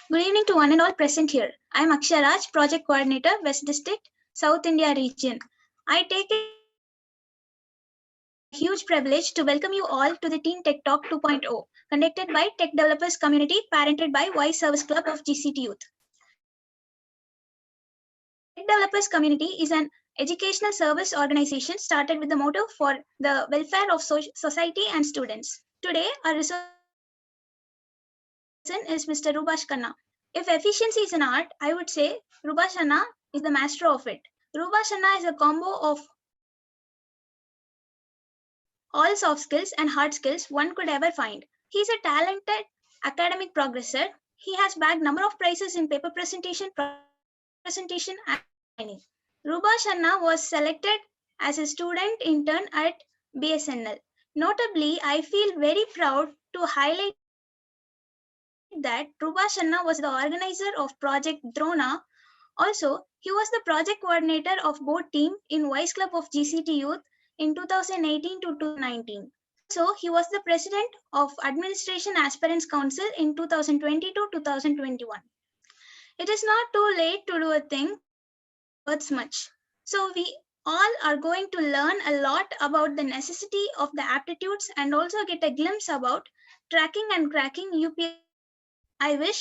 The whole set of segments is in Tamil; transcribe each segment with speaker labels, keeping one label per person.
Speaker 1: Good evening to one and all present here. I am Akshay Raj, Project Coordinator, West District, South India region. I take a huge privilege to welcome you all to the Teen Tech Talk 2.0, conducted by Tech Developers Community, parented by Wise Service Club of GCT Youth. Tech Developers Community is an educational service organization started with the motto for the welfare of society and students. Today, our resource is Mr. Rubash Khanna. If efficiency is an art, I would say Rubash Khanna is the master of it. Rubash Khanna is a combo of all soft skills and hard skills one could ever find. He's a talented academic progressor. He has bagged number of prizes in paper presentation and designing. Rubash Khanna was selected as a student intern at BSNL. Notably, I feel very proud to highlight that Rubash Khanna was the organizer of Project Drona. Also, he was the project coordinator of board team in Wise Club of GCT Youth in 2018 to 2019. Also, he was the president of Administration Aspirants Council in 2020 to 2021. It is not too late to do a thing worth much. So we all are going to learn a lot about the necessity of the aptitudes and also get a glimpse about tracking and cracking UPSC. I wish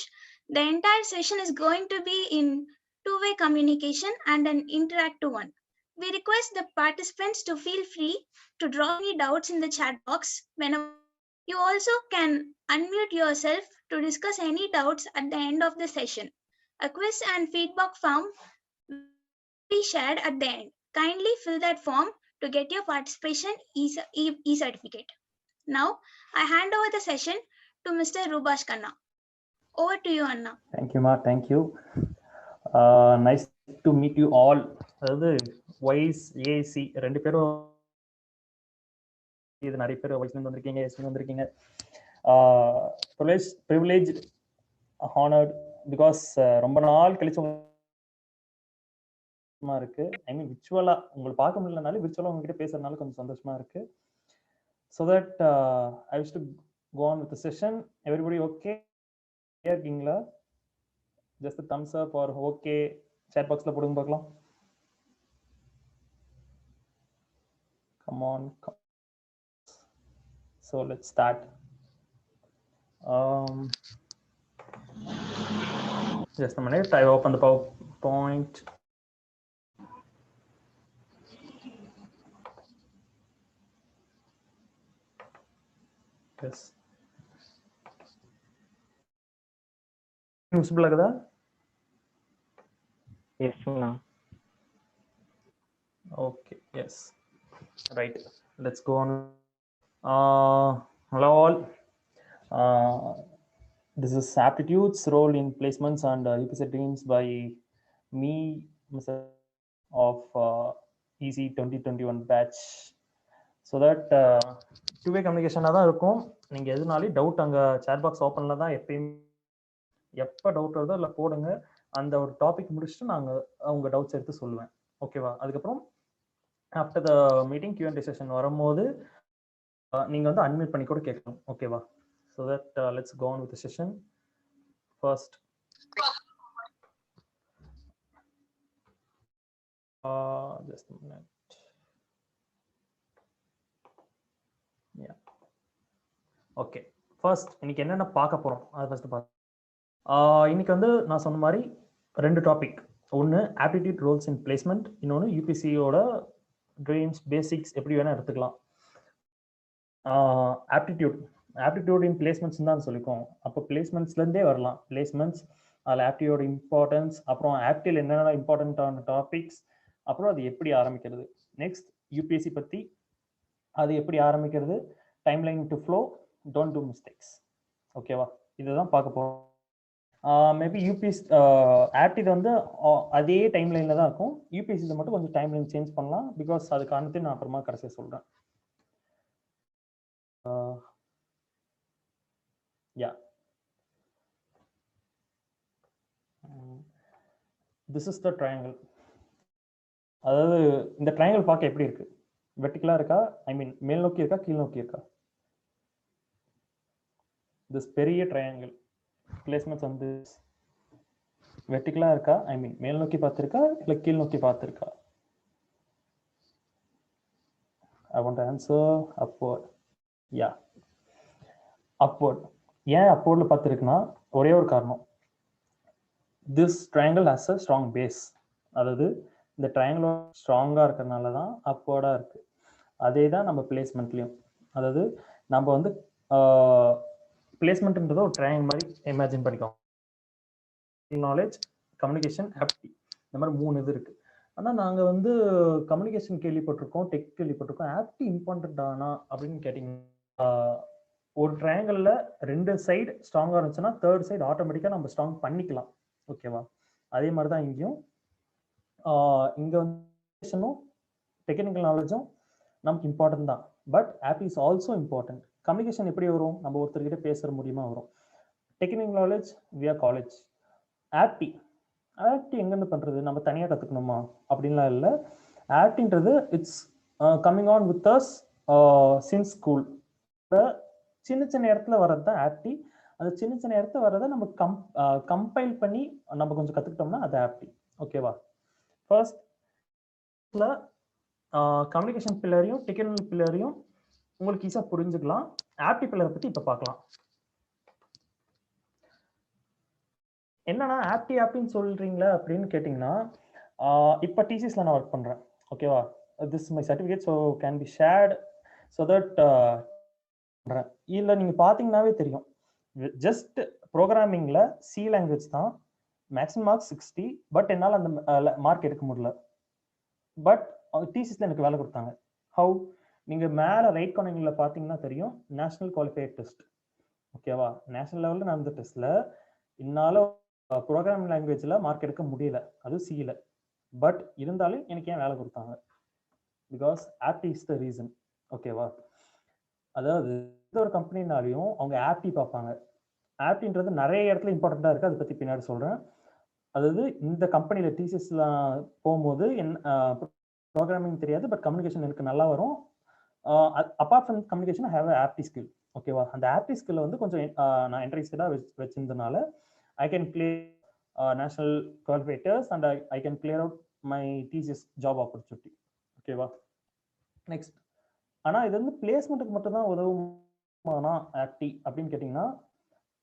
Speaker 1: the entire session is going to be in two-way communication and an interactive one. We request the participants to feel free to drop any doubts in the chat box whenever. You also can unmute yourself to discuss any doubts at the end of the session. A quiz and feedback form will be shared at the end. Kindly fill that form to get your participation e-certificate. Now, I hand over the session to Mr. Rubash Khanna. Over to you, Anna.
Speaker 2: Thank you, Ma. Thank you. Nice to meet you all. அதாவது வைஸ் ஏசி ரெண்டு பேரும் இது நிறைய பேர் வைஸ்லேருந்து வந்திருக்கீங்க, ஏசிலேருந்து வந்திருக்கீங்க. ப்ரிவிலேஜ் ஹானர்ட் பிகாஸ் ரொம்ப நாள் கழிச்சு இருக்கு. ஐ மீன் விர்ச்சுவலா உங்களை பார்க்க முடியலனாலும் விர்ச்சுவலா உங்ககிட்ட பேசுறதுனால கொஞ்சம் சந்தோஷமா இருக்கு. So that I wish to go on with session. Everybody okay இருக்கீங்களா? Just thumbs up or okay chat box la podunga paakalam. Come on. So let's start. Just a minute, I open the PowerPoint. Yes. Visible agada?
Speaker 3: Yes, ma'am.
Speaker 2: Okay, yes. Right, let's go on. Hello all. This is aptitudes role in placements and UPSC teams by me, Mr. of EC 2021 batch. So that two-way communication தான் இருக்கும். நீங்கள் எதுனாலும் டவுட் அங்கே சேட் பாக்ஸ் ஓப்பனில் தான் எப்போ டவுட் வருதோ இல்லை போடுங்க. அந்த ஒரு டாபிக் முடிச்சுட்டு நாங்கள் அவங்க டவுட்ஸ் எடுத்து சொல்லுவேன். ஓகேவா? அதுக்கப்புறம் after the meeting Q&A session வரும்போது நீங்கள் வந்து அன்மியூட் பண்ணி கூட கேட்கணும். ஓகேவா? So that let's go on with the session. First just a minute. Yeah. Okay, first இன்னைக்கு என்னென்ன பார்க்க போகிறோம் அதை ஃபர்ஸ்ட் பார்க்க. இன்னைக்கு வந்து நான் சொன்ன மாதிரி ரெண்டு டாபிக். ஒன்று ஆப்டிடியூட் ரோல்ஸ் இன் பிளேஸ்மெண்ட், இன்னொன்று யூபிசியோட ட்ரீம்ஸ் பேசிக்ஸ் எப்படி வேணால் எடுத்துக்கலாம். ஆப்டிடியூட் இன் பிளேஸ்மெண்ட்ஸ் தான் சொல்லிக்கோம். அப்போ பிளேஸ்மெண்ட்ஸ்லேருந்தே வரலாம். பிளேஸ்மெண்ட்ஸ் அதில் ஆப்டியோட இம்பார்ட்டன்ஸ், அப்புறம் ஆப்டியில் என்னென்ன இம்பார்ட்டண்ட்டான டாபிக்ஸ், அப்புறம் அது எப்படி ஆரம்பிக்கிறது. நெக்ஸ்ட் யூபிஎஸ்சி பற்றி அது எப்படி ஆரம்பிக்கிறது, timeline to flow, don't do mistakes. ஓகேவா? இதுதான் பார்க்க போகிறோம். மேபி யூபிஎஸ் ஆப்டிட் வந்து அதே டைம்லைனில் தான் இருக்கும். யூபிஎஸ்சியில் மட்டும் கொஞ்சம் டைம்லைன் சேஞ்ச் பண்ணலாம். பிகாஸ் அது காரணத்தை நான் அப்புறமா கடைசியாக சொல்கிறேன். யா, திஸ் இஸ் த ட்ரையாங்கிள். அதாவது இந்த ட்ரையாங்கிள் பார்க்க எப்படி இருக்கு? வெர்டிகலா இருக்கா? ஐ மீன் மேல் நோக்கி இருக்கா, கீழ் நோக்கி இருக்கா? திஸ் பெரிய ட்ரையாங்கிள் பிளேஸ்மெண்ட்ஸ் வந்து வெர்டிகலா இருக்கா, ஐ மீன் மேல் நோக்கி பார்த்திருக்கா இல்ல கீழ் நோக்கி பார்த்திருக்கா? I want to answer upward. Yeah, upward. ஏன் upwardல பார்த்திருக்குன்னா ஒரே ஒரு காரணம். This triangle has a strong base. அதாவது இந்த ட்ரையாங்கிள் ஸ்ட்ராங்கா இருக்கிறதுனால தான் அப்வர்டா இருக்கு. அதே தான் நம்ம பிளேஸ்மெண்ட்லயும். அதாவது நம்ம வந்து பிளேஸ்மெண்ட்ன்றத ஒரு ட்ரையாங்கிள் மாதிரி இமேஜின் பண்ணிக்கோங்க. நாலேஜ், கம்யூனிகேஷன், ஆப்டி, இந்த மாதிரி 3 இது இருக்கு. ஆனா நாங்க வந்து கம்யூனிகேஷன் கேள்விப்பட்டிருக்கோம், டெக் கேள்விப்பட்டிருக்கோம். ஆப்டி இம்பார்ட்டன்ட் ஆனா அப்படின்னு கேட்டீங்கன்னா, ஒரு ட்ரையாங்கிள்ல 2 சைடு ஸ்ட்ராங்கா இருந்துச்சுன்னா தேர்ட் சைடு ஆட்டோமேட்டிக்கா நம்ம ஸ்ட்ராங் பண்ணிக்கலாம். ஓகேவா? அதே மாதிரி தான் இங்கேயும். இங்க வந்து டெக்னிக்கல் நாலேஜும் நமக்கு இம்பார்ட்டன்ட் தான். But apti is also important. Communication எப்படி வரும்? நம்ம ஒருத்தர்கிட்ட பேசுற மூலியமா வரும். Technical knowledge via college. Apti எங்கேருந்து பண்றது? நம்ம தனியாக கற்றுக்கணுமா அப்படின்லாம் இல்லை. ஆப்டின்றது it's coming on with us since school. சின்ன சின்ன இடத்துல வர்றது தான் ஆப்டி. அந்த சின்ன சின்ன இடத்துல வர்றதை நம்ம கம்பைல் பண்ணி நம்ம கொஞ்சம் கற்றுக்கிட்டோம்னா அது ஆப்டி. ஓகேவா? ஃபர்ஸ்ட் கம்யூனிகேஷன் பில்லரையும் டெக்னிக்கல் பில்லரையும் உங்களுக்கு ஈஸியாக புரிஞ்சுக்கலாம். ஆப்டி பில்லரை பற்றி இப்போ பார்க்கலாம். என்னன்னா ஆப்டின்னு சொல்றீங்களா அப்படின்னு கேட்டிங்கன்னா, இப்போ டிசிஎஸ்ல நான் ஒர்க் பண்ணுறேன். ஓகேவா? This my certificate so can be shared so that இல்லை நீங்கள் பார்த்தீங்கன்னாவே தெரியும். ஜஸ்ட் ப்ரோக்ராமிங்கில் சி லாங்குவேஜ் தான் மேக்ஸிமம் மார்க்ஸ் 60. பட் என்னால் அந்த மார்க் எடுக்க முடியல. பட் டிசிஎஸ்ல எனக்கு வேலை கொடுத்தாங்க. ஹவு? நீங்கள் மேலே ரைட் கார்னரில் பார்த்தீங்கன்னா தெரியும், நேஷனல் குவாலிஃபையர் டெஸ்ட். ஓகேவா? நேஷனல் லெவலில் நடந்த டெஸ்ட்டில் என்னால் ப்ரோக்ராமிங் லாங்குவேஜில் மார்க் எடுக்க முடியல, அது சியில். பட் இருந்தாலும் எனக்கு ஏன் வேலை கொடுத்தாங்க? Because apti is the reason. ஓகேவா? அதாவது எந்த ஒரு கம்பெனினாலையும் அவங்க ஆப்டி பார்ப்பாங்க. ஆப்டின்றது நிறைய இடத்துல இம்பார்ட்டண்ட்டாக இருக்குது, அதை பற்றி பின்னாடி சொல்கிறேன். அதாவது இந்த கம்பெனியில் டிசிஎஸ்லாம் போகும்போது ப்ரோக்ராமிங் தெரியாது, பட் கம்யூனிகேஷன் எனக்கு நல்லா வரும். Apart from communication I have apti skill. ஓகேவா? அந்த ஆப்டி ஸ்கில்லை வந்து கொஞ்சம் நான் இன்ட்ரெஸ்டடாக வச்சிருந்தனால I can clear national qualifiers and I can clear out my thesis job opportunity. ஓகேவா? நெக்ஸ்ட், ஆனால் இது வந்து பிளேஸ்மெண்ட்டுக்கு மட்டும் தான் உதவுமானா ஆப்டி அப்படின்னு கேட்டிங்கன்னா,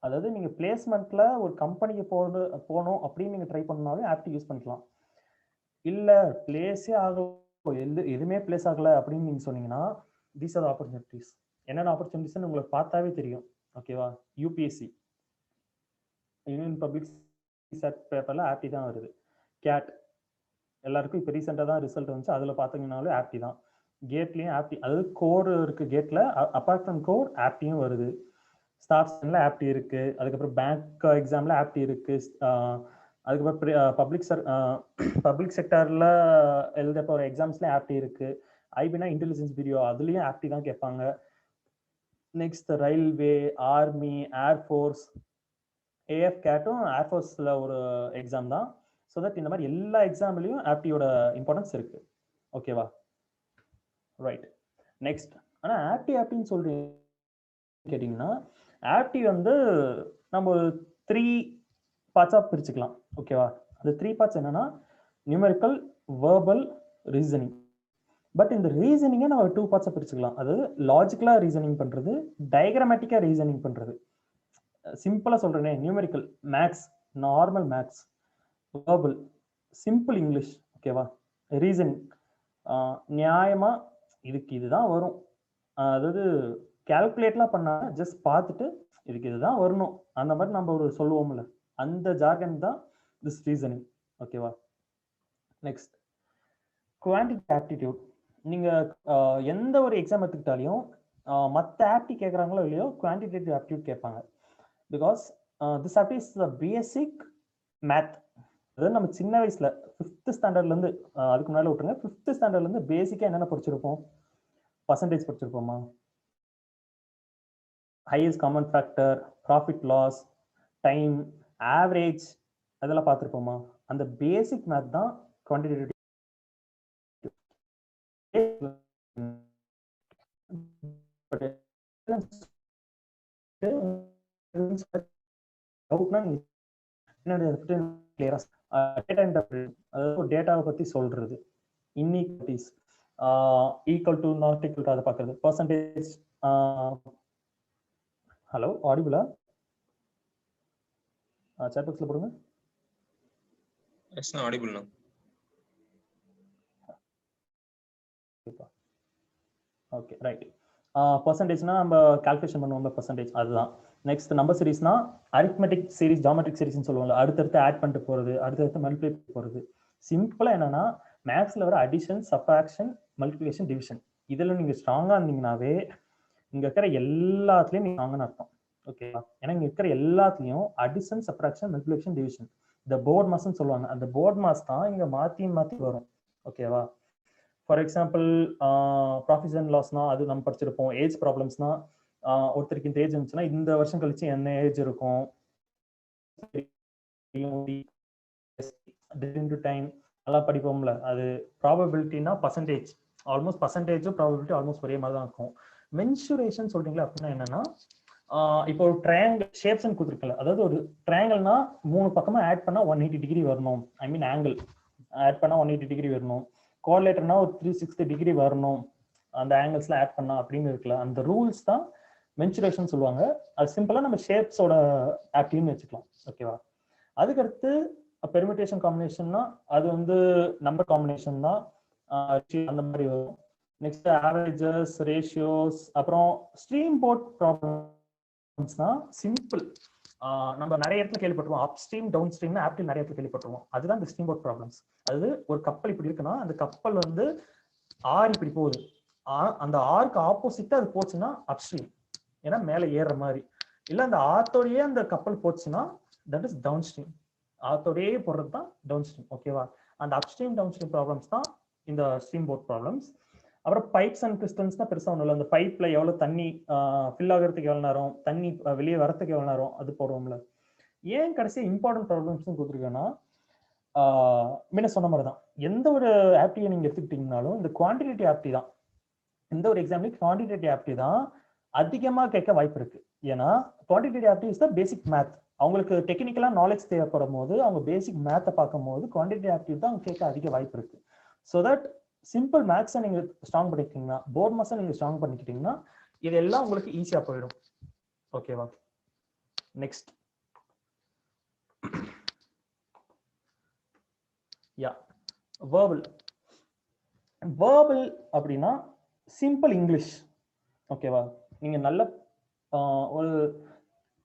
Speaker 2: அதாவது நீங்கள் பிளேஸ்மெண்ட்டில் ஒரு கம்பெனிக்கு போகணும் அப்படின்னு நீங்கள் ட்ரை பண்ணாலும் ஆப்டி யூஸ் பண்ணிக்கலாம். இல்லை பிளேஸே எதுவுமே பிளேஸ் ஆகலை அப்படின்னு நீங்கள் சொன்னீங்கன்னா, தீஸ் ஆர் ஆப்பர்ச்சுனிட்டிஸ். என்னென்ன ஆப்பர்ச்சுனிட்டிஸ்ன்னு உங்களுக்கு பார்த்தாவே தெரியும். ஓகேவா? யூபிஎஸ்சி, யூனியன் பப்ளிக் சர்வீஸ் பேப்பரில் ஆப்டி தான் வருது. கேட் எல்லாருக்கும் இப்போ ரீசெண்டாக தான் ரிசல்ட் வந்துச்சு, அதில் பார்த்தீங்கன்னாலும் ஆப்டி தான். கேட்லேயும் ஆப்டி, அதாவது கோர் இருக்குது கேட்டில். அப்பார்ட் ஃப்ரம் கோர் ஆப்டியும் வருது. ஸ்டாஃப்ஸில் ஆப்டி இருக்குது. அதுக்கப்புறம் பேங்க் எக்ஸாமில் ஆப்டி இருக்குது. அதுக்கப்புறம் பப்ளிக் செக்டரில் எழுத போகிற எக்ஸாம்ஸ்லேயும் ஆப்டி இருக்குது. ஐபினா இன்டெலிஜென்ஸ் வீடியோ, அதுலேயும் ஆப்டி தான் கேட்பாங்க. Next railway, army, air force, AF கேட்டும் ஏர்ஃபோர்ஸில் ஒரு எக்ஸாம் தான். ஸோ தட் இந்த மாதிரி எல்லா எக்ஸாம்லையும் ஆப்டியோட இம்பார்ட்டன்ஸ் இருக்கு. ஓகேவா? ரைட். நெக்ஸ்ட், ஆனால் ஆப்டின்னு சொல்லி கேட்டிங்கன்னா, ஆப்டி வந்து நம்ம 3 பார்ட்ஸாக பிரிச்சுக்கலாம். ஓகேவா? அந்த 3 பார்ட்ஸ் என்னன்னா, நியூமெரிக்கல், வேர்பல், ரீசனிங். பட் இந்த ரீசனிங்கை நம்ம 2 பார்ட்ஸாக பிரிச்சுக்கலாம். அதாவது லாஜிக்கலாக ரீசனிங் பண்ணுறது, டயக்ராமேட்டிக்காக ரீசனிங் பண்ணுறது. சிம்பிளா சொல்றேனே, numerical maths, normal maths. Verbal simple English. ஓகேவா? ரீசனிங் நியாயமா இதுதான் வரும். அதாவது கால்குலேட்லாம் பண்ணா ஜஸ்ட் பார்த்துட்டு இதுதான் வரணும் அந்த மாதிரி நம்ம ஒரு சொல்லுவோம்ல, அந்த ஜார்கன் தான் திஸ் ரீசனிங். ஓகேவா? Next, quantity aptitude. நீங்க எந்த ஒரு எக்ஸாம் எடுத்துக்கிட்டாலையும் மற்ற ஆப்டி கேட்குறாங்களோ இல்லையோ, குவான்டிடேட்டிவ் ஆப்டிடியூட் கேட்பாங்க. Because this aptitude is the basic math. அதாவது நம்ம சின்ன வயசுல 5th ஸ்டாண்டர்ட்லேருந்து, அதுக்கு முன்னாடி விட்டுருங்க, 5th ஸ்டாண்டர்ட்லேருந்து பேசிக்காக என்னென்ன படிச்சிருப்போம்? பர்சன்டேஜ் படிச்சிருப்போமா? Highest common factor, profit loss, time, average, அதெல்லாம் பார்த்துருப்போமா? அந்த பேசிக் மேத் தான் குவான்டிடேட்டிவ். கிளியரா டேட்டா இன்டர்பிரேஷன், அதாவது டேட்டாவை பத்தி சொல்றது, inequalities, equal to not equal to அதை பார்க்கறது, பர்சன்டேஜ். ஹலோ, ஆடிபிளா? சாட் பாக்ஸ்ல போடுங்க.
Speaker 3: எஸ் நான் ஆடிபிள் நான்.
Speaker 2: Okay, right. பர்சன்டேஜ்னா நம்ம கால்குலேஷன் பண்ணுவோம் பர்சன்டேஜ், அதுதான். நெக்ஸ்ட் நம்பர் சீரிஸ்னா அரித்மெட்டிக் சீரிஸ், ஜாமெட்ரிக் சீரிஸ்னு சொல்லுவாங்க. அடுத்தடுத்து ஆட் பண்ணிட்டு போறது, அடுத்தடுத்து மல்டிப்ளை போறது. சிம்பிளா என்னன்னா மேக்ஸ்ல வர அடிஷன், சப்ட்ராக்ஷன், மல்டிப்ளிகேஷன், டிவிஷன், இதுல நீங்க ஸ்ட்ராங்கா இருந்தீங்கன்னாவே இங்க இருக்கிற எல்லாத்துலயும் நீங்க ஸ்ட்ராங்கான அர்த்தம். ஓகேவா? ஏன்னா இங்க இருக்கிற எல்லாத்துலயும் அடிஷன், சப்ட்ராக்ஷன், மல்டிப்ளிகேஷன், டிவிஷன், இந்த போர்ட் மாஸ்ன்னு சொல்லுவாங்க. அந்த போர்ட் மாஸ் தான் இங்க மாத்தி மாத்தி வரும். ஓகேவா? ஃபார் எக்ஸாம்பிள் ப்ராஃபிட் அண்ட் லாஸ்னா அது நம்ம படிச்சிருப்போம். ஏஜ் ப்ராப்ளம்ஸ்னா ஒருத்தருக்கு இந்த ஏஜ் இருந்துச்சுன்னா இந்த வருஷம் கழிச்சு என்ன ஏஜ் இருக்கும், டைம் எல்லாம் படிப்போம்ல. அது ப்ராபபிலிட்டினா பர்சன்டேஜ், ஆல்மோஸ்ட் பர்சன்டேஜும் ப்ராபபிலிட்டி ஆல்மோஸ்ட் ஒரே மாதிரி தான் இருக்கும். மென்சுரேஷன் சொல்றீங்களா அப்படின்னா என்னன்னா, இப்போ ஒரு ட்ரையாங்கிள் ஷேப்ஸ் கொடுத்துருக்கல, அதாவது ஒரு ட்ரையாங்கிள்னா 3 பக்கமா ஆட் பண்ணா 180 டிகிரி வரணும். ஐ மீன் ஆங்கிள் ஆட் பண்ணா 180 டிகிரி வரணும். கோஆர்டினேட்டர்னா ஒரு 360 டிகிரி வரணும் அந்த ஆங்கிள்ஸ்ல ஆட் பண்ணா அப்படின்னு இருக்குல்ல. அந்த ரூல்ஸ் தான் மென்சுரேஷன் சொல்லுவாங்க. அது சிம்பிளா நம்ம ஷேப்ஸோட ஆப்டின்னு வச்சுக்கலாம். ஓகேவா? அதுக்கடுத்து பெர்மிட்டேஷன் காம்பினேஷன்னா அது வந்து நம்பர் காம்பினேஷன் தான், அந்த மாதிரி வரும். நெக்ஸ்ட் ஆவரேஜஸ், ரேஷியோஸ், அப்புறம் ஸ்ட்ரீம் போர்ட் ப்ராப்ளம்ஸ்னா சிம்பிள். நம்ம நிறைய இடத்துல கேள்விப்பட்டிருவோம். அப் ஸ்ட்ரீம், டவுன் ஸ்ட்ரீம்னு ஆப்டில் நிறைய இடத்துல கேள்விப்பட்டிருவோம். அதுதான் இந்த ஸ்ட்ரீம் போர்ட் ப்ராப்ளம்ஸ். அது ஒரு கப்பல் இப்படி இருக்குன்னா அந்த கப்பல் வந்து ஆர் இப்படி போகுது, அந்த ஆருக்கு ஆப்போசிட்டா அது போச்சுன்னா அப்ஸ்ட்ரீம், ஏன்னா மேலே ஏறுற மாதிரி. இல்ல அந்த ஆத்தோடையே அந்த கப்பல் போச்சுன்னா தட் இஸ் டவுன் ஸ்ட்ரீம். ஆத்தோடையே போடுறது தான் டவுன் ஸ்ட்ரீம். ஓகேவா? அந்த அப்ஸ்ட்ரீம் டவுன் ஸ்ட்ரீம் ப்ராப்ளம்ஸ் தான் இந்த ஸ்ட்ரீம் போர்ட் ப்ராப்ளம்ஸ். அப்புறம் பைப்ஸ் அண்ட் கிறிஸ்டல்ஸ் தான் பெருசா ஒன்றும் இல்லை. அந்த பைப்ல எவ்வளவு தண்ணி ஃபில் ஆகிறதுக்கு எவ்வளவு நேரம், தண்ணி வெளியே வரத்துக்கு எவ்வளவு நேரம், அது போடுவோம்ல. ஏன் கடைசி இம்பார்ட்டன்ட் ப்ராப்ளம்ஸ் கொடுத்துருக்கேன்னா, முன்ன சொன்ன மாதிரி தான் எந்த ஒரு ஆப்டியை நீங்க எடுத்துக்கிட்டீங்கனாலும் இந்த குவான்டிடேட்டிவ் ஆப்டி தான், எந்த ஒரு எக்ஸாம்லையும் குவான்டிடேட்டிவ் ஆப்டி தான் அதிகமாக கேட்க வாய்ப்பு இருக்கு. ஏன்னா quantitative apti is the basic math. அவங்களுக்கு டெக்னிக்கலா நாலேஜ் தேவைப்படும் போது அவங்க பேசிக் மேத்தை பார்க்கும் போது குவான்டிடேட்டிவ் ஆப்டி தான் கேட்க அதிக வாய்ப்பு இருக்கு. ஸோ தட் சிம்பிள் மேத்ஸை நீங்க ஸ்ட்ராங் பண்ணிக்கிட்டீங்கன்னா, போர்ட் மாஸை நீங்க ஸ்ட்ராங் பண்ணிக்கிட்டீங்கன்னா இதெல்லாம் உங்களுக்கு ஈஸியா போயிடும். ஓகேவா? நெக்ஸ்ட் வேர்பல் அப்படின்னா சிம்பிள் இங்கிலீஷ். ஓகேவா? நீங்க நல்ல ஒரு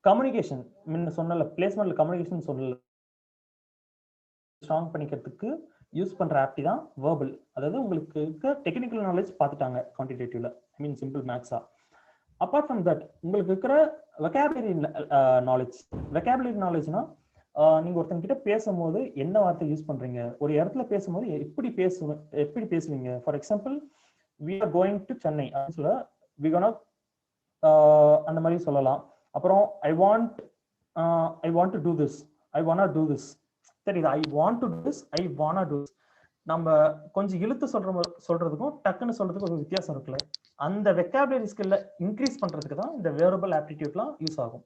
Speaker 2: கம்யூனிகேஷன், முன்ன சொன்னல பிளேஸ்மெண்ட்ல கம்யூனிகேஷன் சொல்லல, ஸ்ட்ராங் பண்ணிக்கிறதுக்கு யூஸ் பண்ற ஆப்டி தான் வேர்பல். அதாவது உங்களுக்கு இருக்க டெக்னிக்கல் நாலேஜ் பார்த்துட்டாங்க குவான்டிடேட்டிவ்ல, ஐ மீன் சிம்பிள் மேக்ஸா. அப்பார்ட் ஃப்ரம் தட் உங்களுக்கு இருக்கிற வெக்காபுலரி நாலேஜ். வெக்காபுலரி நாலேஜ்னா நீங்க ஒருத்தங்க கிட்ட பேசும்போது என்ன வார்த்தை யூஸ் பண்றீங்க, ஒரு இடத்துல பேசும்போது எப்படி பேசுவீங்க. For example we are going to Chennai அப்படின்னு சொல்ல we gonna அந்த மாதிரி சொல்லலாம். அப்புறம் I want to do this, I wanna do this. தெரியுது? I want to do this, I wanna do this. நம்ம கொஞ்சம் இழுத்து சொல்றதுக்கும் டக்குன்னு சொல்றதுக்கும் ஒரு வித்தியாசம் இருக்குல்ல. அந்த வெக்காபுலரி ஸ்கில்ல இன்க்ரீஸ் பண்றதுக்கு தான் இந்த வேர்பல் ஆப்டிடியூட்லாம் யூஸ் ஆகும்.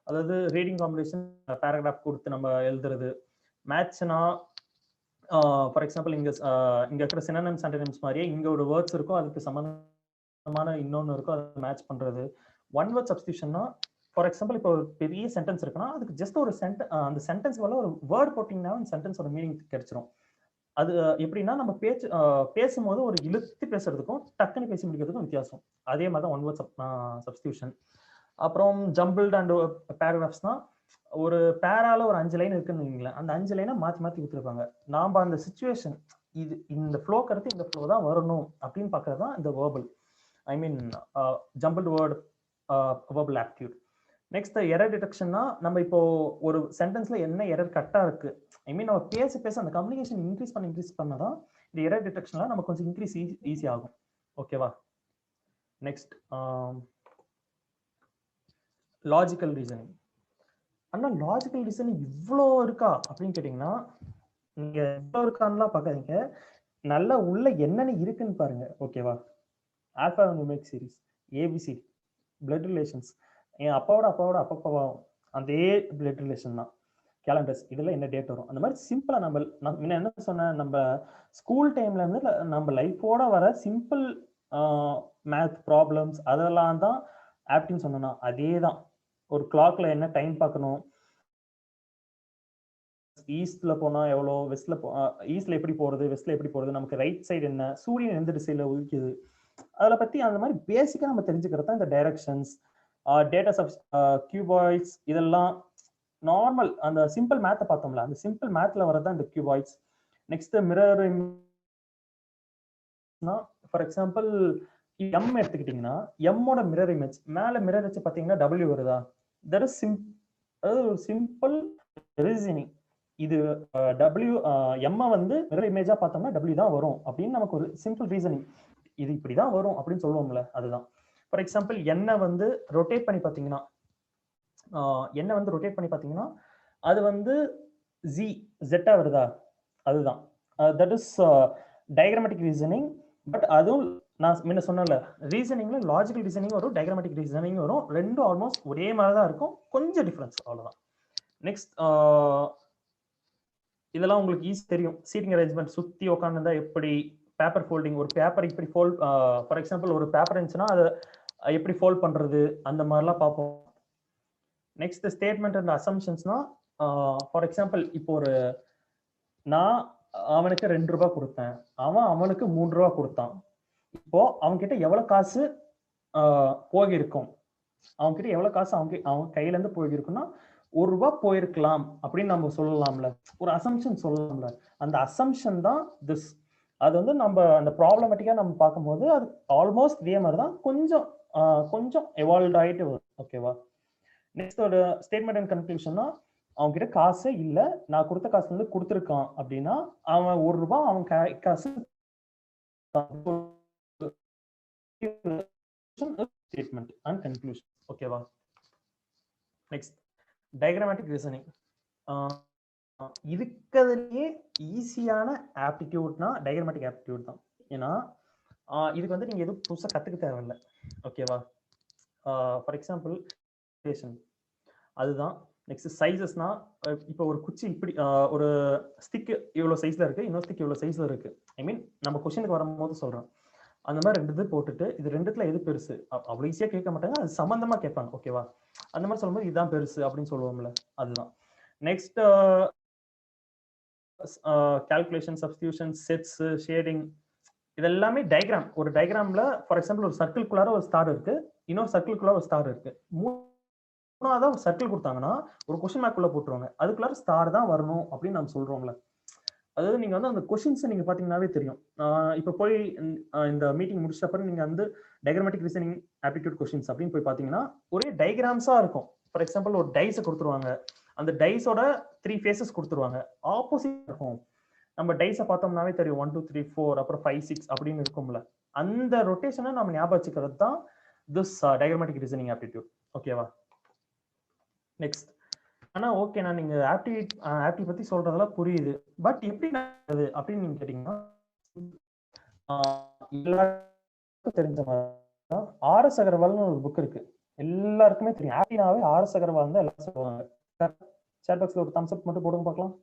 Speaker 2: அதாவது ரீடிங் காம்பினேஷன், பேராகிராஃப் கொடுத்து நம்ம எழுதுறது. மேட்ச்னா ஃபார் எக்ஸாம்பிள் இங்க இருக்கிற சினோனிம்ஸ் ஆன்டோனிம்ஸ் மாதிரியே இங்க ஒரு வேர்ட்ஸ் இருக்கும், அதுக்கு சம்பந்தமான இன்னொன்னு இருக்கும், அதை மேட்ச் பண்றது. ஒன் வேர்ட் சப்ஸ்டியூஷன்னா ஃபார் எக்ஸாம்பிள் இப்போ ஒரு பெரிய சென்டென்ஸ் இருக்குன்னா அதுக்கு ஜஸ்ட் ஒரு அந்த சென்டென்ஸ் வர ஒரு வேர்ட் போட்டிங்கன்னா அந்த சென்டென்ஸோட மீனிங் கிடைச்சிரும். அது எப்படின்னா நம்ம பேசும்போது ஒரு இழுத்து பேசுறதுக்கும் டக்குன்னு பேசி முடிக்கிறதுக்கும் வித்தியாசம். அதே மாதிரி தான் ஒன் வேர்ட் சப்ஸ்டியூஷன். அப்புறம் ஜம்பிள்ட் அண்ட் பேராகிராஃப்ஸ்னா ஒரு பேரால ஒரு 5 லைன் இருக்குன்னு வைங்களேன், அந்த 5 லைனை மாற்றி மாற்றி கொடுத்துருப்பாங்க. நாம அந்த சிச்சுவேஷன் இது இந்த ஃப்ளோ கருத்து இந்த ஃப்ளோ தான் வரணும் அப்படின்னு பார்க்கறது தான் இந்த verbal, I mean jumbled word verbal aptitude. Next error டிடெக்ஷன்னா நம்ம இப்போ ஒரு சென்டென்ஸ்ல என்ன எரர் கரெக்டா இருக்கு, ஐ மீன் நம்ம பேச அந்த கம்யூனிகேஷன் இன்க்ரீஸ் பண்ணதான் இந்த எரர் டிடெக்ஷன்லாம் நம்ம கொஞ்சம் இன்க்ரீஸ் ஈஸி ஆகும். ஓகேவா? Next logical reasoning. ஆனா லாஜிக்கல் ரீசனிங் இவ்வளோ இருக்கா அப்படின்னு கேட்டீங்கன்னா நீங்க இவ்வளோ இருக்கான்லாம் பார்க்காதீங்க, நல்லா உள்ள என்னென்ன இருக்குன்னு பாருங்க. ஓகேவா? Alphanumeric series, A B C D, blood relations, என் அப்பாவோட அப்பா அதே பிளட் ரிலேஷன் தான். கேலண்டர்ஸ் இதுல என்ன டேட் வரும், அந்த மாதிரி சிம்பிளா நம்ம முன்ன என்ன சொன்னேன், நம்ம ஸ்கூல் டைம்ல இருந்து நம்ம லைஃபோட வர சிம்பிள் மேத் ப்ராப்ளம்ஸ் அதெல்லாம் தான் ஆப்டின்னு சொன்னா. அதே தான் ஒரு கிளாக்ல என்ன டைம் பார்க்கணும், ஈஸ்ட்ல போனா எவ்வளோ, வெஸ்ட்ல ஈஸ்ட்ல எப்படி போறது, வெஸ்ட்ல எப்படி போறது, நமக்கு ரைட் சைடு என்ன, சூரியன் எந்த திசையில உதிக்குது, அதை பத்தி அந்த மாதிரி பேசிக்கா நம்ம தெரிஞ்சுக்கிறது தான் இந்த டைரக்ஷன்ஸ், டேட்டாஸ் ஆஃப் கியூபாய்ட்ஸ், இதெல்லாம் நார்மல் அந்த சிம்பிள் மேத்தை பார்த்தோம்ல, அந்த சிம்பிள் மேத்ல வரதான் இந்த cuboids. Next mirror, for example M எடுத்துக்கிட்டீங்கன்னா எம்மோட மிரர் இமேஜ் மேல மிரர் வச்சு பாத்தீங்கன்னா டபிள்யூ வருதா, தட் இஸ் சிம்பிள் ரீசனிங். இது டபிள்யூ எம் வந்து மிரர் இமேஜா பார்த்தோம்னா டபிள்யூ தான் வரும் அப்படின்னு நமக்கு ஒரு சிம்பிள் ரீசனிங், இது இப்படிதான் வரும் அப்படின்னு சொல்லுவோம்ல, அதுதான். ஃபார் எக்ஸாம்பிள் என்ன வந்து ரொட்டேட் பண்ணி பார்த்தீங்கன்னா அது வந்து ஜெட்டா வருதா, அதுதான். That is diagrammatic reasoning. But அதுவும் நான் முன்ன சொன்னல, ரீசனிங்ல லாஜிக்கல் ரீசனிங் வரும், டயக்ராமேட்டிக் ரீசனிங் வரும், ரெண்டும் ஆல்மோஸ்ட் ஒரே மாதிரி தான் இருக்கும், கொஞ்சம் டிஃபரன்ஸ் அவ்வளவுதான். நெக்ஸ்ட் இதெல்லாம் உங்களுக்கு ஈஸி தெரியும். சீட்டிங் அரேஞ்ச்மெண்ட், சுத்தி உட்காந்துருந்தா எப்படி, பேப்பர் ஃபோல்டிங், ஒரு பேப்பர் இப்படி ஃபோல்ட், ஃபார் எக்ஸாம்பிள் ஒரு பேப்பர் இருந்துச்சுன்னா அதை எப்படி ஃபோல்ட் பண்றது, அந்த மாதிரிலாம் பார்ப்போம். நெக்ஸ்ட் ஸ்டேட்மெண்ட் அண்ட் அசம்ஷன்ஸ்னா, ஃபார் எக்ஸாம்பிள் இப்போ ஒரு நான் அவனுக்கு 2 ரூபாய் கொடுத்தேன், அவனுக்கு 3 ரூபாய் கொடுத்தான். இப்போ அவன்கிட்ட எவ்வளவு காசு போயிருக்கும், அவன்கிட்ட எவ்வளவு காசு அவன் கையில இருந்து போயிருக்குன்னா 1 ரூபாய் போயிருக்கலாம் அப்படின்னு நம்ம சொல்லலாம்ல, ஒரு அசம்ஷன் சொல்லலாம்ல. அந்த அசம்ஷன் தான் திஸ். அது வந்து நம்ம அந்த ப்ராப்ளமேட்டிக்கா நம்ம பார்க்கும்போது அது ஆல்மோஸ்ட் இதே மாதிரி தான், கொஞ்சம் எவால்வ் ஆயிட்டு வரும். ஓகேவா. நெக்ஸ்ட் ஒரு ஸ்டேட்மெண்ட் அண்ட் கன்க்ளூஷன்னா, அவங்க கிட்ட காசே இல்ல, நான் கொடுத்த காசு வந்து கொடுத்துருக்கான் அப்படின்னா அவன் 1 ரூபாய் அவன் காசு ஸ்டேட்மெண்ட் அண்ட் கன்க்ளூஷன். ஓகேவா. Next diagrammatic reasoning. இருக்கிறதுலயே ஈஸியான ஆப்டிடியூட்னா டயக்ராமேட்டிக் ஆப்டிடியூட் தான். ஏன்னா இதுக்கு வந்து நீங்க எதுவும் புதுசா கத்துக்க தேவையில்லை. ஓகேவா. ஃபார் எக்ஸாம்பிள் அதுதான். நெக்ஸ்ட் சைஸஸ்னா, இப்போ ஒரு குச்சி இப்படி ஒரு ஸ்டிக் இவ்வளவு சைஸ்ல இருக்கு, இன்னொரு ஸ்டிக் இவ்வளவு சைஸ்ல இருக்கு. ஐ மீன் நம்ம கொஸ்டினுக்கு வரும்போது சொல்றோம். அந்த மாதிரி 2 இது போட்டுட்டு இது 2த்துல எது பெருசு அவ்வளவு ஈஸியா கேட்க மாட்டாங்க, அது சம்பந்தமா கேட்பாங்க. ஓகேவா. அந்த மாதிரி சொல்லும்போது இதுதான் பெருசு அப்படின்னு சொல்லுவோம்ல, அதுதான். Next calculation, substitution, sets, shading, இதெல்லாமே டயக்ராம். ஒரு டயக்ராம்ல ஃபார் எக்ஸாம்பிள் ஒரு சர்க்கிள்குள்ளார ஒரு ஸ்டார் இருக்கு, இன்னொரு சர்க்கிள்குள்ளார ஒரு ஸ்டார் இருக்கு. மூணாவதா ஒரு சர்க்கிள் கொடுத்தாங்கன்னா ஒரு கொஸ்டின் மார்க் உள்ள போட்டுருவாங்க, அதுக்குள்ளார ஸ்டார் தான் வரணும் அப்படின்னு நம்ம சொல்றோம்ல. அதாவது நீங்க வந்து அந்த கொஸ்டின்ஸ் நீங்க பாத்தீங்கன்னாவே தெரியும். இப்ப போய் இந்த மீட்டிங் முடிச்ச அப்புறம் நீங்க வந்து டயக்ராமேட்டிக் ரீசனிங் ஆப்டிடியூட் கொஸ்டின்ஸ் அப்படின்னு போய் பாத்தீங்கன்னா ஒரே டயக்ராம்ஸா இருக்கும். ஃபார் எக்ஸாம்பிள் ஒரு டைஸ் கொடுத்துருவாங்க, அந்த டைஸோட 3 ஃபேஸஸ் கொடுத்துருவாங்க, ஆப்போசிட் இருக்கும். நம்ம டைஸை பார்த்தோம்னாவே தெரியும், 1 2 3 4 அப்புறம் 5 6 அப்படின்னு இருக்கும்ல. அந்த ரொட்டேஷனை நம்ம ஞாபகம் வச்சுக்கிறது தான் திஸ் டயக்ராமேட்டிக் ரீசனிங் ஆப்டிடியூட். ஓகேவா. நெக்ஸ்ட் ஆனா ஓகே, நான் நீங்க ஆப்டி பத்தி சொல்றதெல்லாம் புரியுது, பட் எப்படி அது அப்படின்னு நீங்க கேட்டீங்கன்னா எல்லாருக்கும் தெரிஞ்ச மாதிரி ஆர்எஸ் அகர்வால்னு ஒரு புக் இருக்கு, எல்லாருக்குமே தெரியும். ஆப்டினாவே ஆர்எஸ் அகர்வால் தான் எல்லாரும் சொல்லுவாங்க. சேட் பாக்ஸ்ல ஒரு தம்ஸ் அப் மட்டும் போடுங்க பார்க்கலாம்.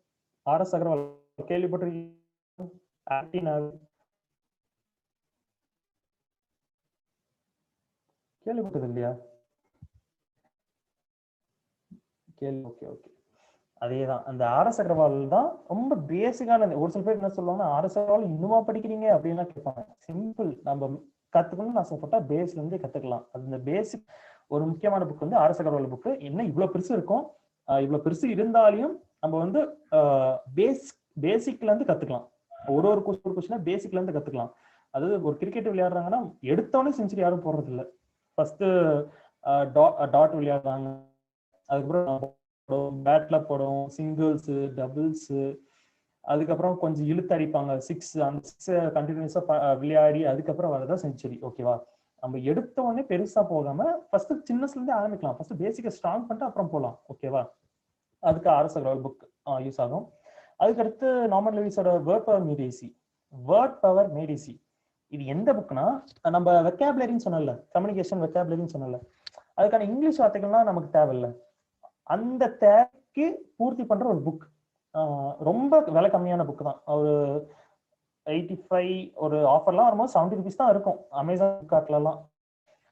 Speaker 2: ஆர்எஸ் அகர்வால் கேள்விப்பட்டிருக்கீங்க? ஆப்டினாவே கேள்விப்பட்டது இல்லையா? ஓகே ஓகே, அதேதான். அந்த ஆர்எஸ் அகர்வால் தான் ரொம்ப பேசிக்கானது. ஒரு சில பேர் என்ன சொல்லுவாங்கன்னா ஆர்எஸ் அகர்வால் இன்னுமா படிக்கிறீங்க அப்படின்னு கேட்பாங்க. சிம்பிள், நம்ம கத்துக்கணும்னு ஆசைப்பட்டா பேஸ்ல இருந்து கத்துக்கலாம். அது இந்த பேசிக் ஒரு முக்கியமான புக் வந்து ஆர்எஸ் அகர்வால் புக். என்ன இவ்வளவு பெருசு இருக்கும், இவ்வளவு பெருசு இருந்தாலையும் நம்ம வந்து பேசிக்ல இருந்து கத்துக்கலாம். ஒரு கொஸ்டினா பேசிக்ல இருந்து கத்துக்கலாம். அதாவது ஒரு கிரிக்கெட் விளையாடுறாங்கன்னா எடுத்தோடனே செஞ்சுரி யாரும் போடுறது இல்லை. ஃபர்ஸ்ட் டாட் விளையாடுறாங்க, அதுக்கப்புறம் பேட்ல போடும், சிங்கிள்ஸ், டபுள்ஸ், அதுக்கப்புறம் கொஞ்சம் இழுத்து அடிப்பாங்க 6, அந்த 6 கண்டினியூஸா விளையாடி அதுக்கப்புறம் வரதான் செஞ்சுரி. ஓகேவா. நம்ம எடுத்த உடனே பெருசா போகாம ஃபர்ஸ்ட் சின்னஸ்ல இருந்தே ஆரம்பிக்கலாம். ஃபர்ஸ்ட் பேசிக்கை ஸ்ட்ராங் பண்ணிட்டு அப்புறம் போகலாம். ஓகேவா. அதுக்கு ஆர்எஸ் அகர்வால் புக் யூஸ் ஆகும். அதுக்கடுத்து நார்மன் லெவிஸோட வேர்ட் பவர் மேட் ஈஸி. இது எந்த புக்னா, நம்ம வெக்காபுலரின்னு சொன்னல, கம்யூனிகேஷன் வெக்காபுலரின்னு சொன்னல, அதுக்கான இங்கிலீஷ் வார்த்தைகள்லாம் நமக்கு தேவையில்லை. அந்த தேவைக்கு பூர்த்தி பண்ற ஒரு புக். ரொம்ப விலை கம்மியான புக் தான். ஒரு 85 ஒரு ஆஃபர்லாம் வரும்போது 70 rupees தான் இருக்கும் அமேசான் கார்ட்லலாம்.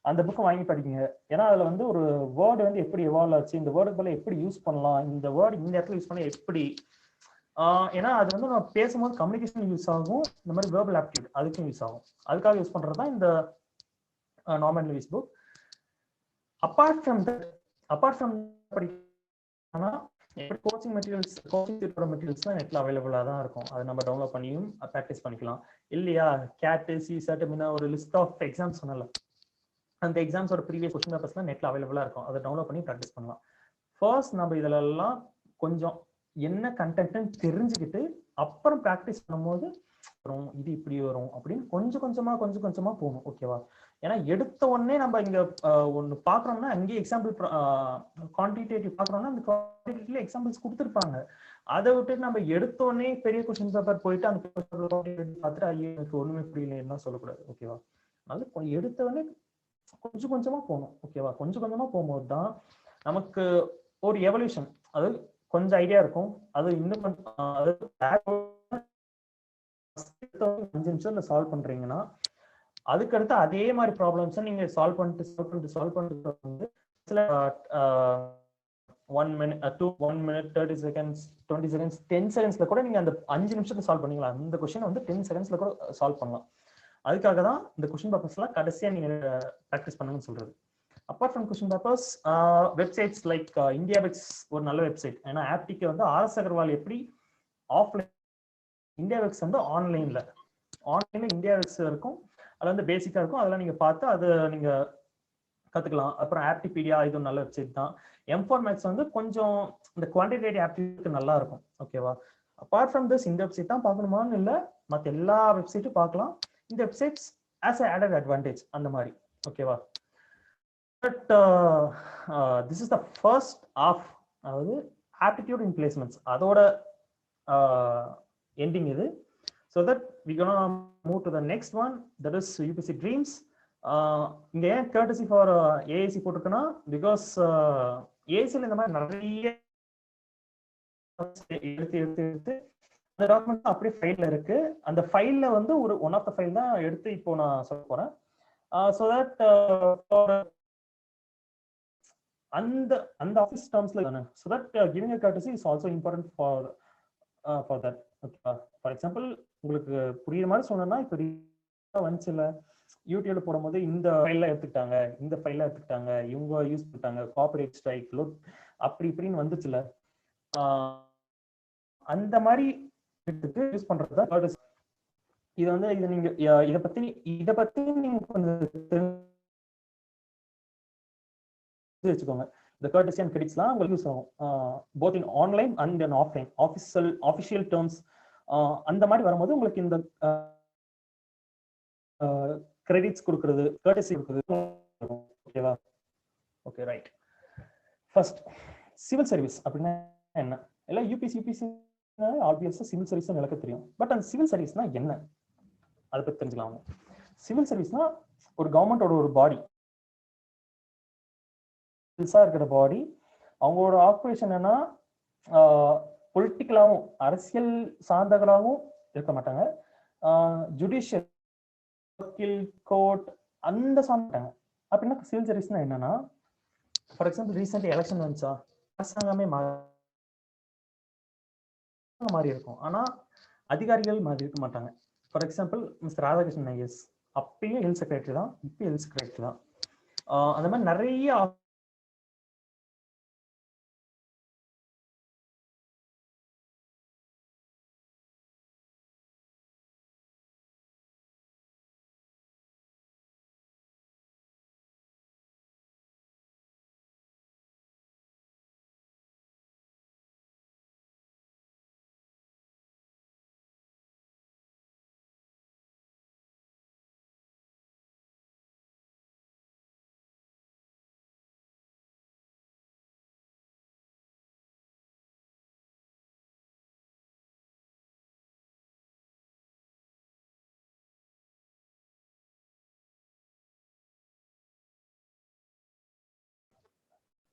Speaker 2: அந்த புக்கை வாங்கி படிங்க. ஏன்னா அதுல வந்து ஒரு வேர்டு வந்து எப்படி எவால்வ் ஆச்சு, இந்த வேர்டுக்கு பதிலா எப்படி யூஸ் பண்ணலாம், இந்த வேர்டு இந்த இடத்துல யூஸ் பண்ண எப்படி, ஏன்னா அது வந்து நம்ம பேசும்போது கம்யூனிகேஷன் யூஸ் ஆகும், இந்த மாதிரி வேர்பல் ஆப்டிடியூட் அதுக்கும் யூஸ் ஆகும். அதுக்காக யூஸ் பண்றது தான் இந்த Norman Lewis book. Apart from படிக்கணும்னா கோச்சிங் மெட்டீரியல்ஸ், கோச்சிங் மெட்டீரியல்ஸ்லாம் நெட்ல அவைலபிளா தான் இருக்கும். அதை நம்ம டவுன்லோட் பண்ணியும் ப்ராக்டிஸ் பண்ணிக்கலாம். இல்லையா கேட் சிசெட் ஒரு லிஸ்ட் ஆஃப் எக்ஸாம்ஸ் சொன்னல, அந்த எக்ஸாம்ஸோட ப்ரீவியஸ் கொஸ்டின் பேப்பர்ஸ்லாம் நெட்ல அவைலபிளா இருக்கும். அதை டவுன்லோட் பண்ணி ப்ராக்டிஸ் பண்ணலாம். ஃபர்ஸ்ட் நம்ம இதெல்லாம் கொஞ்சம் என்ன கண்டென்ட்னு தெரிஞ்சுக்கிட்டு அப்புறம் ப்ராக்டிஸ் பண்ணும்போது வரும், இது இப்படி வரும் அப்படின்னு கொஞ்சம் கொஞ்சமா போகணும். ஓகேவா? ஏன்னா எடுத்த உடனே நம்ம இங்க ஒன்று பார்க்குறோம்னா அங்கேயே எக்ஸாம்பிள் குவான்டிடேட்டிவ் பார்க்குறோம்னா அந்த குவான்டிடேட்டிவ்ல எக்ஸாம்பிள்ஸ் கொடுத்துருப்பாங்க. அதை விட்டுட்டு நம்ம எடுத்த உடனே பெரிய கொஸ்டின் பேப்பர் போயிட்டு அந்த பார்த்துட்டு ஐயோ எனக்கு ஒண்ணுமே புரியலன்னா சொல்லக்கூடாது. ஓகேவா? அதனால எடுத்த உடனே கொஞ்சம் கொஞ்சமா போகணும். ஓகேவா? கொஞ்சம் கொஞ்சமா போகும்போது தான் நமக்கு ஒரு எவல்யூஷன், அதாவது கொஞ்சம் ஐடியா இருக்கும். அது இன்னும் கொஞ்சம் 5 நிமிஷத்துல சால்வ் பண்றீங்கன்னா அதுக்கடுத்து அதே மாதிரி ப்ராப்ளம்ஸ் நீங்க சால்வ் பண்ணிட்டு வந்து சில 1 minute 1 minute 30 seconds 20 seconds 10 secondsல கூட நீங்க அந்த 5 நிமிஷத்துல சால்வ் பண்ணீங்களா, அந்த கொஸ்டினை வந்து 10 secondsல கூட சால்வ் பண்ணலாம். அதுக்காக தான் இந்த கொஸ்டின் பேப்பர்ஸ் எல்லாம் கடைசியா நீங்க ப்ராக்டிஸ் பண்ணுங்கன்னு சொல்றது. Apart from question papers, websites like India வெக்ஸ் ஒரு நல்ல வெப்சைட். ஏன்னா ஆப்டிக்கு வந்து RS அகர்வால் எப்படி ஆஃப்லைன், இந்தியா வெக்ஸ் வந்து ஆன்லைன்ல இந்தியா வெக்ஸ் இருக்கும். அது வந்து பேசிக்கா இருக்கும். அதெல்லாம் நீங்க பார்த்து அதை நீங்க கத்துக்கலாம். அப்புறம் ஆப்டிபீடியா இது நல்ல வெப்சைட் தான். M4 Max வந்து கொஞ்சம் இந்த குவான்டிடேட்டிவ் ஆப்டிடியூட்க்கு நல்லா இருக்கும். ஓகேவா? அப்பார்ட் ஃப்ரம் திஸ் இந்த வெப்சைட் தான் பார்க்கணுமான்னு இல்லை, மற்ற எல்லா வெப்சைட்டும் பார்க்கலாம். இந்த websites as a added advantage அந்த மாதிரி. ஓகேவா? But this is the first of, அதாவது ஆப்டிடியூட் இன் பிளேஸ்மெண்ட்ஸ் அதோட எண்டிங் இது. So that we're gonna move to the next one, that is UPSC Dreams. இங்க ஏன் courtesy for AIC போட்டுருக்குன்னா, பிகாஸ் ஏஐசியில் இந்த மாதிரி நிறைய எடுத்து அந்த டாக்குமெண்ட் அப்படியே ஃபைல்ல இருக்கு. அந்த ஃபைல்ல வந்து ஒரு ஒன் ஆஃப் த ஃபைல் தான் எடுத்து இப்போ நான் சொல்ல போறேன். ஸோ தட் அந்த ஆஃபீஸ் டேர்ம்ஸ்ல தானே, so that giving a courtesy is also important for that. ஓகேவா? ஃபார் எக்ஸாம்பிள் உங்களுக்கு புரியுற மாதிரி சொன்னோம்னா, இப்போ வந்துச்சுல யூடியூப்ல போடும்போது இந்த ஃபைல்ல எடுத்துக்கிட்டாங்க இவங்க யூஸ் பண்ணிட்டாங்க, காப்பிரைட் ஸ்ட்ரைக் லோட் அப்படி இப்படின்னு வந்துச்சுல, அந்த மாதிரி யூஸ் பண்றது தான். இது வந்து இது நீங்க இதை பத்தி நீங்க கொஞ்சம் வச்சுக்கோங்க. இந்த courtesy and creditsலாம் உங்களுக்கு யூஸ் ஆகும், both in online and in offline official terms. அந்த மாதிரி வரும்போது உங்களுக்கு இந்த கிரெடிட்ஸ் கொடுக்கிறது, courtesy கொடுக்கிறது. ஓகேவா? Okay, right. First civil service அப்படின்னா என்ன? எல்லாம் யூபிசி ஆப்வியஸா சிவில் சர்வீஸ் எனக்கு தெரியும். பட் அந்த சிவில் சர்வீஸ்னா என்ன, அதை பத்தி தெரிஞ்சுக்கலாம். சிவில் சர்வீஸ்னா ஒரு கவர்மெண்டோட ஒரு பாடி, இருக்கிற பாடி. அவங்களோட ஆக்குபேஷன் என்னன்னா பொலிட்டிக்கலாகவும் அரசியல் சார்ந்தவர்களாகவும் இருக்க மாட்டாங்க. ஜுடிஷியல் கோர்ட் அந்த சார்ந்தாங்க. அப்படின்னா சிவில் சர்வீஸ்னா என்னன்னா, ஃபார் எக்ஸாம்பிள் ரீசெண்ட் எலெக்ஷன் வந்துச்சா, அரசாங்கமே மாறி இருக்கும், ஆனா அதிகாரிகள் மாறி இருக்க மாட்டாங்க. For example mister Radhakrishnan IS அப்பயும் ஹெல்த் செக்ரட்டரி தான், இப்பயும் ஹெல்த் செக்ரட்டரி தான். அந்த மாதிரி நிறைய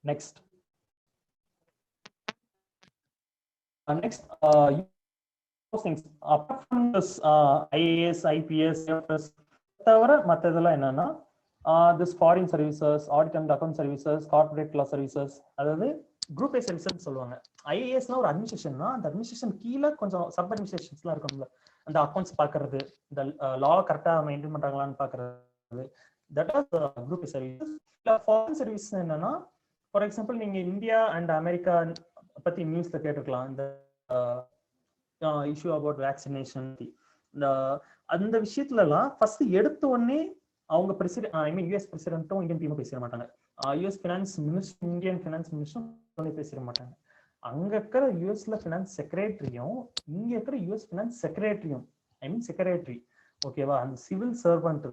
Speaker 2: next next things apart from this IAS, IPS, AFS தவிர மற்றதெல்லாம் என்னன்னா this foreign services, audit and account services, corporate law services, அதாவது குரூப் ஏ சர்வீசஸ் சொல்லுவாங்க. ஐஏஎஸ்னா ஒரு அட்மினிஸ்ட்ரேஷன்னா அந்த அட்மினிஸ்ட்ரேஷன் கீழே கொஞ்சம் சப் அட்மினிஸ்ட்ரேஷன்ஸ்லாம் இருக்கும்ல, அந்த அக்கௌண்ட்ஸ் பார்க்கறது, இந்த லா கரெக்டாக மெயின்டைன் பண்றாங்களான்னு பார்க்கறது, that as group A services. இல்லை ஃபாரின் சர்வீஸ் என்னன்னா, ஃபார் எக்ஸாம்பிள் நீங்க இந்தியா அண்ட் அமெரிக்கா பத்தி நியூஸ்ல கேட்டிருக்கலாம், இந்த இஷ்யூ அபவுட் வேக்சினேஷன். இந்த அந்த விஷயத்துலலாம் ஃபர்ஸ்ட் எடுத்த உடனே அவங்க பிரசிடென்ட், ஐ மீன் யூஎஸ் பிரசிடென்ட்டும் இந்தியன் டீமும் பேசிட மாட்டாங்க. US finance minister, Indian finance மினிஸ்டரும் பேசிட மாட்டாங்க. அங்க இருக்கிற யூஎஸ்ல ஃபினான்ஸ் செக்ரட்டரியும் இங்க இருக்கிற யூஎஸ் ஃபினான்ஸ் செக்ரட்டரியும், ஐ மீன் செக்ரட்டரி, ஓகேவா, அந்த சிவில் சர்வன்ட்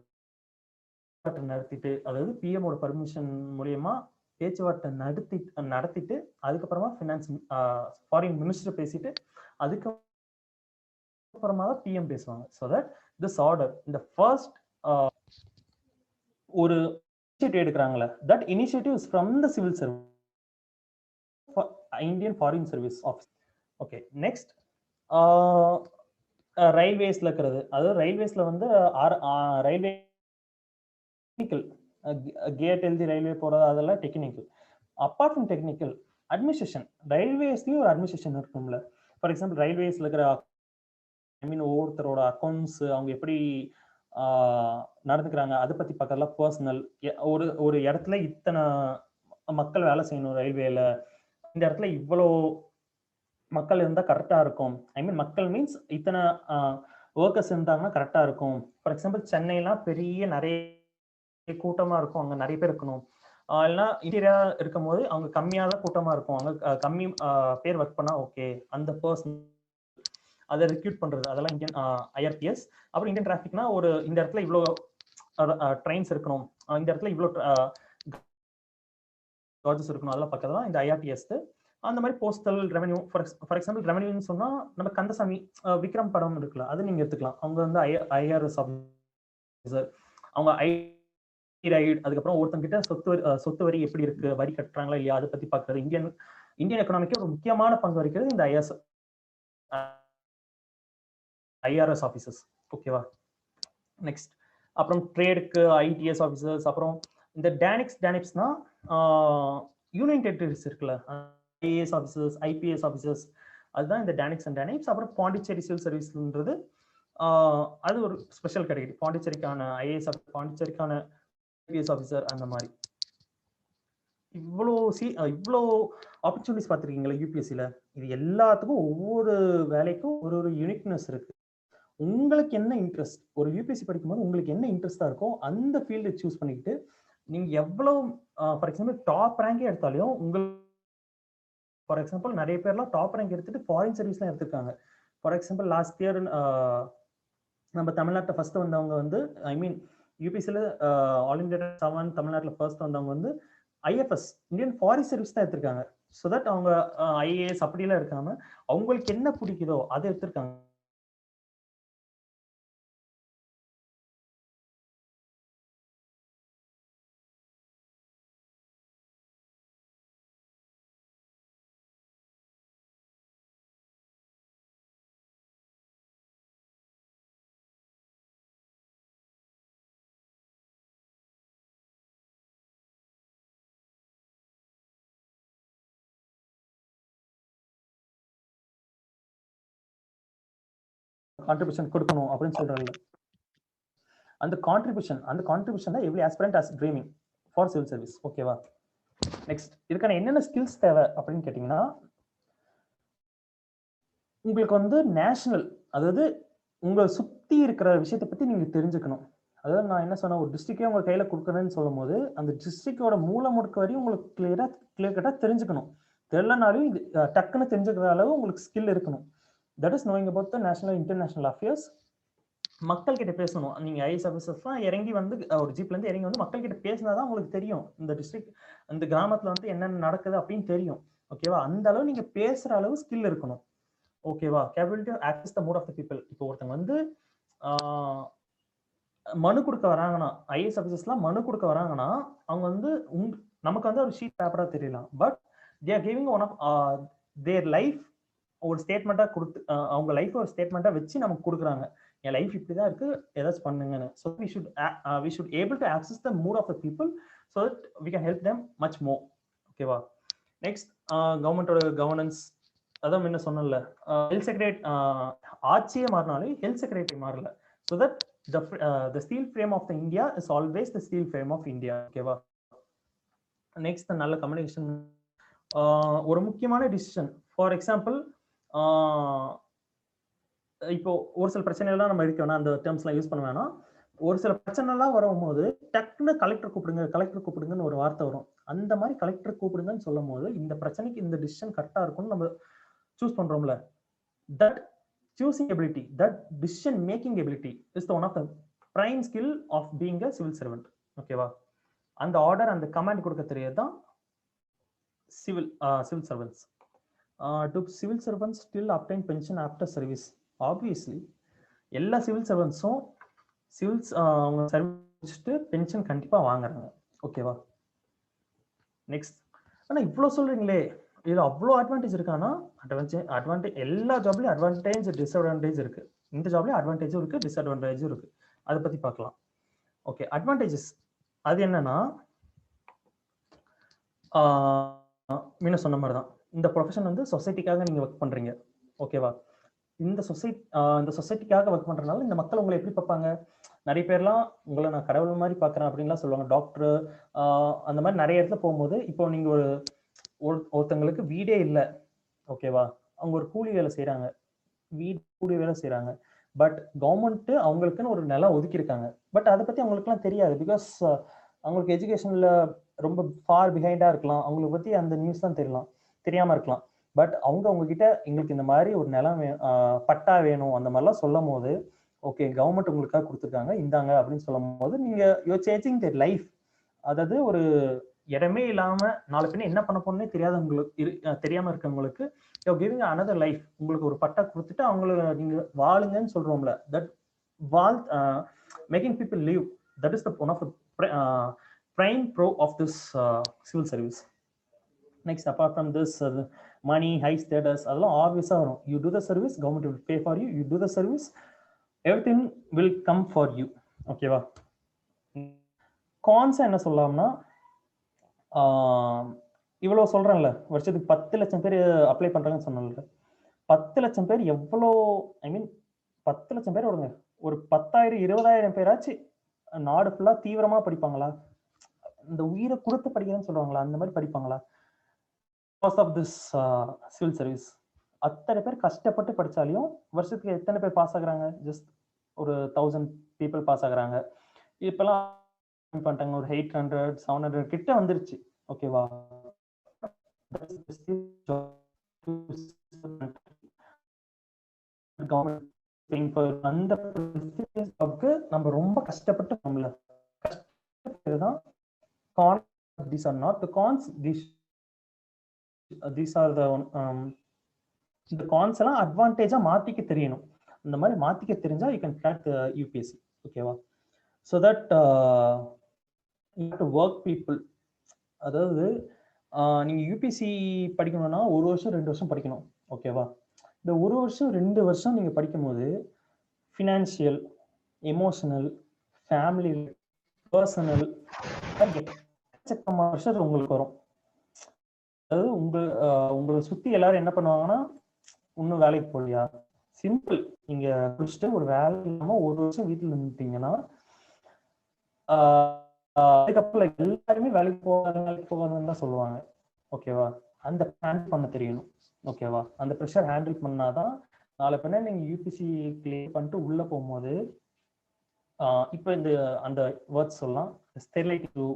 Speaker 2: நடத்திட்டு, அதாவது பிஎம்மோட பர்மிஷன் மூலியமா பேச்சுவார்த்தை நடத்திட்டு அதுக்கப்புறமா ஃபினான்ஸ் ஃபாரின் மினிஸ்டர் பேசிட்டு அதுக்கப்புறமா தான் பிஎம் பேசுவாங்க. ஸோ தட் திஸ் ஆர்டர், இந்த ஃபர்ஸ்ட் ஒரு இனிஷியேட்டிவ் எடுக்கிறாங்களே, that initiative is from the civil service, Indian foreign service office. Okay, next ரயில்வேஸ்ல இருக்கிறது, அதாவது ரயில்வேஸ்ல வந்து ரயில்வே டெக்னிக்கல், கேட் எழுதி ரயில்வே போறது, அதெல்லாம் technical. Apart from technical, administration, ரயில்வேஸ்லயும் ஒரு அட்மினிஸ்ட்ரேஷன் இருக்கும்ல. ஃபார் எக்ஸாம்பிள் ரயில்வேஸ்ல இருக்கிற ஐ மீன் ஒவ்வொருத்தரோட அக்கௌண்ட்ஸ் அவங்க எப்படி நடந்துக்கிறாங்க அதை பத்தி பார்க்கலாம். பர்சனல், ஒரு இடத்துல இத்தனை மக்கள் வேலை செய்யணும் ரயில்வேல, இந்த இடத்துல இவ்வளோ மக்கள் இருந்தா கரெக்டா இருக்கும், ஐ மீன் மக்கள் மீன்ஸ் இத்தனை ஒர்க்கர்ஸ் இருந்தாங்கன்னா கரெக்டா இருக்கும். ஃபார் எக்ஸாம்பிள் சென்னைலாம் பெரிய நிறைய கூட்டமா இருக்கும், அங்க நிறைய பேர் இருக்கணும். இல்லைன்னா இன்டீரியா இருக்கும் போது அவங்க கம்மியாக தான் கூட்டமா இருக்கும், அங்க கம்மி பேர் ஒர்க் பண்ணா ஓகே, அந்த பர்சன் அதை ரெக்ரூட் பண்றது, அதெல்லாம் இந்தியன் ஐஆர்பிஎஸ். அப்புறம் இந்தியன் டிராஃபிக்னா ஒரு இந்த இடத்துல இவ்வளோ ட்ரெயின்ஸ் இருக்கணும், இந்த இடத்துல இவ்வளோ கார்ஜஸ் இருக்கணும், அதெல்லாம் பக்கத்துல இந்த ஐஆர்டிஎஸ். அந்த மாதிரி போஸ்டல் ரெவன்யூ, ஃபார் எக்ஸாம்பிள் ரெவன்யூன்னு சொன்னா நம்ம கந்தசாமி விக்ரம் படம் இருக்குல்ல, அது நீங்க எடுத்துக்கலாம். அவங்க வந்து ஐஆர்எஸ் ஆஃபீஸர், அவங்க ரைட், அதுக்கப்புறம் ஒருத்தங்கிட்ட சொத்து வரி எப்படி இருக்கு, வரி கட்டுறாங்களா இல்லையா, அதை பத்தி பாக்குறது. இந்தியன் எக்கனாமிக்கு ஒரு முக்கியமான பங்கு வகிக்கிறது இந்த ஐஆர்எஸ் ஆஃபீஸர்ஸ், ஓகேவா. நெக்ஸ்ட் அப்புறம் ட்ரேடுக்கு ஐடிஎஸ் ஆஃபீஸர்ஸ். அப்புறம் இந்த டானிப்ஸ்னா யூனியன் டெரிட்டரிஸ் இருக்குல்ல, ஐஏஎஸ் ஆஃபீஸர்ஸ், ஐபிஎஸ் ஆஃபீஸர்ஸ், அதுதான் இந்த டானிக்ஸ் அண்ட் டானிப்ஸ். அப்புறம் பாண்டிச்சேரி சிவில் சர்வீஸ்ன்றது அது ஒரு ஸ்பெஷல் கேட்டகரி, பாண்டிச்சேரிக்கான ஐஏஎஸ், பாண்டிச்சேரிக்கான ஐபிஎஸ் ஆஃபீஸர், அந்த மாதிரி. இவ்வளோ ஆப்பர்ச்சுனிட்டிஸ் பார்த்துருக்கீங்களா யூபிஎஸ்சியில். இது எல்லாத்துக்கும் ஒவ்வொரு வேலைக்கும் ஒரு யூனிக்னஸ் இருக்கு. உங்களுக்கு என்ன இன்ட்ரெஸ்ட், ஒரு யூபிஎஸ்சி படிக்கும்போது உங்களுக்கு என்ன இன்ட்ரெஸ்டாக இருக்கோ அந்த ஃபீல்டை சூஸ் பண்ணிக்கிட்டு நீங்கள் எவ்வளோ, ஃபார் எக்ஸாம்பிள் டாப் ரேங்கே எடுத்தாலையும், உங்களுக்கு ஃபார் எக்ஸாம்பிள் நிறைய பேர்லாம் டாப் ரேங்க் எடுத்துட்டு ஃபாரின் சர்வீஸ்லாம் எடுத்திருக்காங்க. ஃபார் எக்ஸாம்பிள் லாஸ்ட் இயர் நம்ம தமிழ்நாட்டில் ஃபர்ஸ்ட் வந்தவங்க வந்து, ஐ மீன் யூபிஎஸ்சியில் ஆல் இண்டியா 7 தமிழ்நாட்டில் ஃபர்ஸ்ட் வந்தவங்க வந்து ஐஎஃப்எஸ், இந்தியன் ஃபாரின் சர்வீஸ் தான் எடுத்திருக்காங்க. ஸோ தட் அவங்க ஐஏஎஸ் அப்படிலாம் இருக்காம அவங்களுக்கு என்ன பிடிக்குதோ அதை எடுத்திருக்காங்க. கான்ட்ரிபியூஷன் கொடுக்கணும் அப்படின்னு சொல்றாங்க. அந்த கான்ட்ரிபியூஷன் தான் every aspirant has dreaming for civil service, ஓகேவா. நெக்ஸ்ட் இதுக்கான என்னென்ன ஸ்கில்ஸ் தேவை அப்படின்னு கேட்டீங்கன்னா, உங்களுக்கு வந்து நேஷனல், அதாவது உங்களை சுத்தி இருக்கிற விஷயத்தை பத்தி நீங்க தெரிஞ்சுக்கணும். அதாவது நான் என்ன சொன்னேன், ஒரு டிஸ்ட்ரிக்டே உங்க கையில கொடுக்குறேன்னு சொல்லும் போது அந்த டிஸ்ட்ரிக்டோட மூல முடுக்க வரையும் உங்களுக்கு கிளியர் கட்டா தெரிஞ்சுக்கணும். தெரியலனாலும் இது டக்குன்னு தெரிஞ்சுக்கிற அளவு உங்களுக்கு ஸ்கில் இருக்கணும். That is knowing about the national international affairs. மக்கள் கிட்ட பேசணும். நீங்க ஐஏஎஸ் ஆஃபீஸர்ஸ்லாம் இறங்கி வந்து ஒரு ஜீப்ல இருந்து இறங்கி வந்து மக்கள் கிட்ட பேசினாதான் உங்களுக்கு தெரியும் இந்த டிஸ்ட்ரிக்ட், இந்த கிராமத்துல வந்து என்னென்ன நடக்குது அப்படின்னு தெரியும், ஓகேவா. அந்த அளவு நீங்க பேசுற அளவு ஸ்கில் இருக்கணும், ஓகேவா. Capability to access the mood of the people. இப்போ ஒருத்தங்க வந்து மனு கொடுக்க வராங்கன்னா, ஐஏஎஸ் ஆஃபீஸர்ஸ்லாம் மனு கொடுக்க வராங்கன்னா, அவங்க வந்து நமக்கு வந்து ஒரு ஷீட் பேப்பரா தெரியலாம், but they are giving one of their life ஒரு ஸ்டேட்மெண்ட்டா கொடுத்து அவங்க லைஃப் ஒரு ஸ்டேட்மெண்ட்டா வச்சு நமக்கு கொடுக்குறாங்க. என் லைஃப் இப்படிதான் இருக்கு, ஏதாச்சும் பண்ணுங்கன்னு. So we should able to access the mood of the people so that we can help them much more. ஓகேவா? நெக்ஸ்ட் கவர்மெண்டோட கவர்னன்ஸ், அதான் முன்ன சொன்னல, ஹெல்த் செக்ரட்டரி ஆட்சியே மாறினாலே ஹெல்த் செக்ரட்டரி மாறல. So that the steel frame of the India is always the steel frame of India. ஓகேவா? நெக்ஸ்ட் நல்ல கம்யூனிகேஷன். ஒரு முக்கியமான டிசிஷன், ஃபார் எக்ஸாம்பிள் இப்போ ஒரு சில பிரச்சனைலாம் நம்ம எடுக்க வேணாம், அந்த டேர்ம்ஸ்லாம் யூஸ் பண்ண வேணாம். ஒரு சில பிரச்சனைலாம் வரும்போது டக்குன்னு கலெக்டர் கூப்பிடுங்கன்னு ஒரு வார்த்தை வரும். அந்த மாதிரி கலெக்டர் கூப்பிடுங்கன்னு சொல்லும் போது இந்த பிரச்சனைக்கு இந்த டிசிஷன் கரெக்டா இருக்கும்னு நம்ம சூஸ் பண்றோம்ல, that choosing ability, that decision making ability is one of the prime skill of being a civil servant. ஓகேவா? அந்த ஆர்டர், அந்த கமாண்ட் கொடுக்க தெரியதான் சிவில் சர்வெண்ட்ஸ். Do civil servants still obtain pension after service? Obviously, எல்லா சிவில் சர்வன்ஸும் அவங்க சர்வீஸ் பென்ஷன் கண்டிப்பா வாங்குறாங்க. ஓகேவா? நெக்ஸ்ட், ஆனா இவ்வளவு சொல்றீங்களே, இதுல அவ்வளோ அட்வான்டேஜ் இருக்கானா? அட்வான்டேஜ் எல்லா ஜாப்லயும் அட்வான்டேஜ் டிஸ்அட்வான்டேஜ் இருக்கு. இந்த ஜாப்லயும் அட்வான்டேஜும் இருக்கு, டிஸ்அட்வான்டேஜும் இருக்கு. அதை பத்தி பார்க்கலாம். ஓகே, அட்வான்டேஜஸ் அது என்னன்னா, முன்ன சொன்ன மாதிரி தான், இந்த ப்ரொஃபஷன் வந்து சொசைட்டிக்காக நீங்க ஒர்க் பண்றீங்க. ஓகேவா? இந்த சொசைட்டிக்காக ஒர்க் பண்றதுனால இந்த மக்கள் உங்களை எப்படி பார்ப்பாங்க? நிறைய பேர்லாம் உங்களை நான் கடவுள் மாதிரி பார்க்குறேன் அப்படின்லாம் சொல்லுவாங்க. டாக்டர் அந்த மாதிரி நிறைய இடத்துல போகும்போது, இப்போ நீங்க ஒருத்தங்களுக்கு வீடே இல்லை, ஓகேவா, அவங்க ஒரு கூலி வேலை செய்யறாங்க, கூலி வேலை செய்யறாங்க, பட் கவர்மெண்ட் அவங்களுக்குன்னு ஒரு நிலம் ஒதுக்கியிருக்காங்க. பட் அதை பத்தி அவங்களுக்குலாம் தெரியாது. பிகாஸ் அவங்களுக்கு எஜுகேஷன்ல ரொம்ப ஃபார் பிஹைண்டா இருக்கலாம், அவங்களை பத்தி அந்த நியூஸ் தான் தெரியாம இருக்கலாம். பட் அவங்க உங்ககிட்ட எங்களுக்கு இந்த மாதிரி ஒரு நிலம் பட்டா வேணும் அந்த மாதிரிலாம் சொல்லும் போது, ஓகே கவர்மெண்ட் உங்களுக்காக கொடுத்துருக்காங்க இந்தாங்க அப்படின்னு சொல்லும் போது, நீங்க யூஆர் சேஞ்சிங் தி லைஃப். அதாவது ஒரு இடமே இல்லாம நாலு பின்ன என்ன பண்ண போறேன்னே தெரியாம இருக்கவங்களுக்கு யூஆர் கிவிங் அனதர் லைஃப். உங்களுக்கு ஒரு பட்டா கொடுத்துட்டு அவங்கள நீங்க வாழுங்கன்னு சொல்றோம்ல, that making people live, that is the one of the prime pro of this civil service. Next, apart from this, money, high status, அதெல்லாம் ஆப்வியஸா வரும். You do the service, government will pay for you. You do the service, everything will come for you. ஓகேவா? கான்ஸ் என்ன சொல்லலாம்னா, இவ்வளவு சொல்றேன்ல, வருஷத்துக்கு 10 லட்சம் பேர் அப்ளை பண்றாங்கன்னு சொன்னல, 10 லட்சம் பேர் எவ்வளோ, ஐ மீன் 10 லட்சம் பேர் வருங்க, ஒரு 10,000 20,000 பேராச்சு நாடு ஃபுல்லா தீவிரமா படிப்பாங்களா? இந்த உயிரை கொடுத்து படிக்கிறேன்னு சொல்லுவாங்களா, அந்த மாதிரி படிப்பாங்களா? Because of this civil service, அத்தனை பேர் கஷ்டப்பட்டு படிச்சாலையும் வருஷத்துக்கு எத்தனை பேர் பாஸ் ஆகுறாங்க? ஜஸ்ட் ஒரு 1000 people பாஸ் ஆகுறாங்க. இப்பெல்லாம் பண்ணிட்டாங்க, ஒரு 800 700 கிட்ட வந்துருச்சு. ஓகேவா? அந்த நம்ம ரொம்ப கஷ்டப்பட்டு நம்மள கஷ்டப்பட்டுதான். These are not the cons. These are the இந்த கான்ஸ் எல்லாம் அட்வான்டேஜா மாத்திக்க தெரியணும். இந்த மாதிரி மாத்திக்க தெரிஞ்சா you can crack the UPSC. ஓகேவா? So that you have to work people. அதாவது நீங்க யூபிஎஸ்சி படிக்கணும்னா 1 வருஷம் 2 வருஷம் படிக்கணும். ஓகேவா? இந்த 1 வருஷம் 2 வருஷம் நீங்க படிக்கும் போது ஃபினான்ஷியல், எமோஷனல், ஃபேமிலி, பர்சனல் வருஷம் உங்களுக்கு வரும். அதாவது உங்களை சுத்தி எல்லாரும் என்ன பண்ணுவாங்கன்னா, இன்னும் வேலைக்கு போலியா? சிம்பிள், நீங்க குடிச்சிட்டு ஒரு வேலை இல்லாம 1 வருஷம் வீட்டுல இருந்துட்டீங்கன்னா, அதுக்கப்புறம் எல்லாருமே வேலைக்கு போகாதுன்னு தான் சொல்லுவாங்க. ஓகேவா? அந்த ஹேண்டில் பண்ண தெரியணும். ஓகேவா? அந்த ப்ரெஷர் ஹேண்டில் பண்ணாதான் நாளை பின்ன நீங்க யூபிசி கிளியர் பண்ணிட்டு உள்ள போகும்போது, இப்போ அந்த வேர்ட்ஸ் சொல்லலாம், ஸ்டெர்லைட் இஷ்யூ,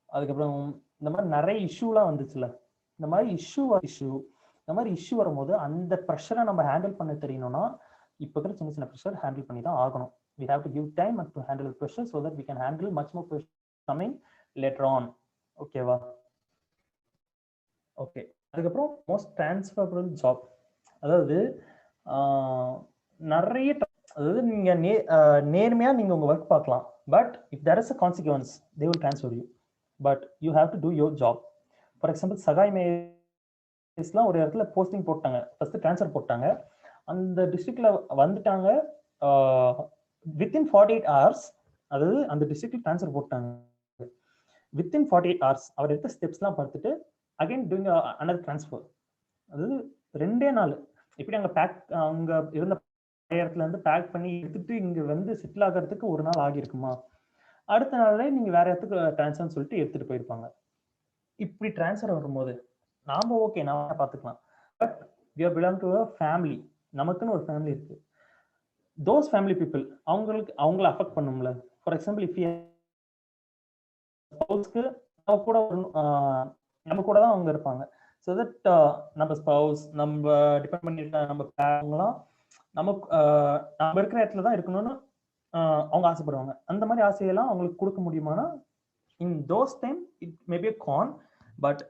Speaker 2: அதுக்கப்புறம் இந்த மாதிரி நிறைய இஷ்யூலாம் வந்துச்சுல, இந்த மாதிரி இஷ்யூ வரும்போது அந்த ப்ரெஷரை நம்ம ஹேண்டில் பண்ண தெரியணும்னா, இப்போ இருக்கிற சின்ன சின்ன ப்ரெஷர் ஹேண்டில் பண்ணி தான் ஆகணும். We have to give time to handle the pressure so that we can handle much more pressure coming later on. ஓகேவா? ஓகே, அதுக்கப்புறம் மோஸ்ட் டிரான்ஸ்ஃபரபிள் ஜாப். அதாவது நிறைய, அதாவது நீங்க நேர்மையா நீங்க உங்க ஒர்க் பார்க்கலாம், but if there is a consequence they will transfer you, but you have to do your job. For example, சகாய் எம்ப்ளாயிஸ்லாம் ஒரு இடத்துல போஸ்டிங் போட்டாங்க, ஃபர்ஸ்ட் ட்ரான்ஸ்ஃபர் போட்டாங்க. அந்த டிஸ்ட்ரிக்ட்ல வந்துட்டாங்க. வித்தின் 48 hours, அதாவது அந்த டிஸ்ட்ரிக்ட்ல ட்ரான்ஸ்ஃபர் போட்டாங்க. வித்தின் 48 hours அவர் எடுத்த ஸ்டெப்ஸ்லாம் பார்த்துட்டு அகைன் டூயிங் அனதர் ட்ரான்ஸ்ஃபர். அதாவது 2 நாள் எப்படி அங்க இருந்த இடத்துல இருந்து பேக் பண்ணி எடுத்துட்டு இங்க வந்து செட்டில் ஆகிறதுக்கு ஒரு நாள் ஆகியிருக்குமா, அடுத்த நாளே நீங்க வேற இடத்துக்கு ட்ரான்ஸ்ஃபர்னு சொல்லிட்டு எடுத்துட்டு போயிருப்பாங்க. இப்படி ட்ரான்ஸ்ஃபர் வரும்போது நாம ஓகே நாம பார்த்துக்கலாம், but we are belong to a family, நமக்குன்னு ஒரு ஃபேமிலி இருக்கு. those family people அவங்கள அஃபெக்ட் பண்ணும்ல. ஃபார் எக்ஸாம்பிள் இஃப் ஸ்பவுஸ்க்கு நம்ம கூட தான் அவங்க இருப்பாங்க. ஸோ தட் நம்ம ஸ்பவுஸ், நம்ம டிபெண்ட் பண்ணிருக்க நம்ம பேரண்ட்லாம் நம்ம இருக்கிற இடத்துல தான் இருக்கணும்னு அவங்க ஆசைப்படுவாங்க. அந்த மாதிரி ஆசையெல்லாம் அவங்களுக்கு கொடுக்க முடியுமானா, in those time it maybe a con, but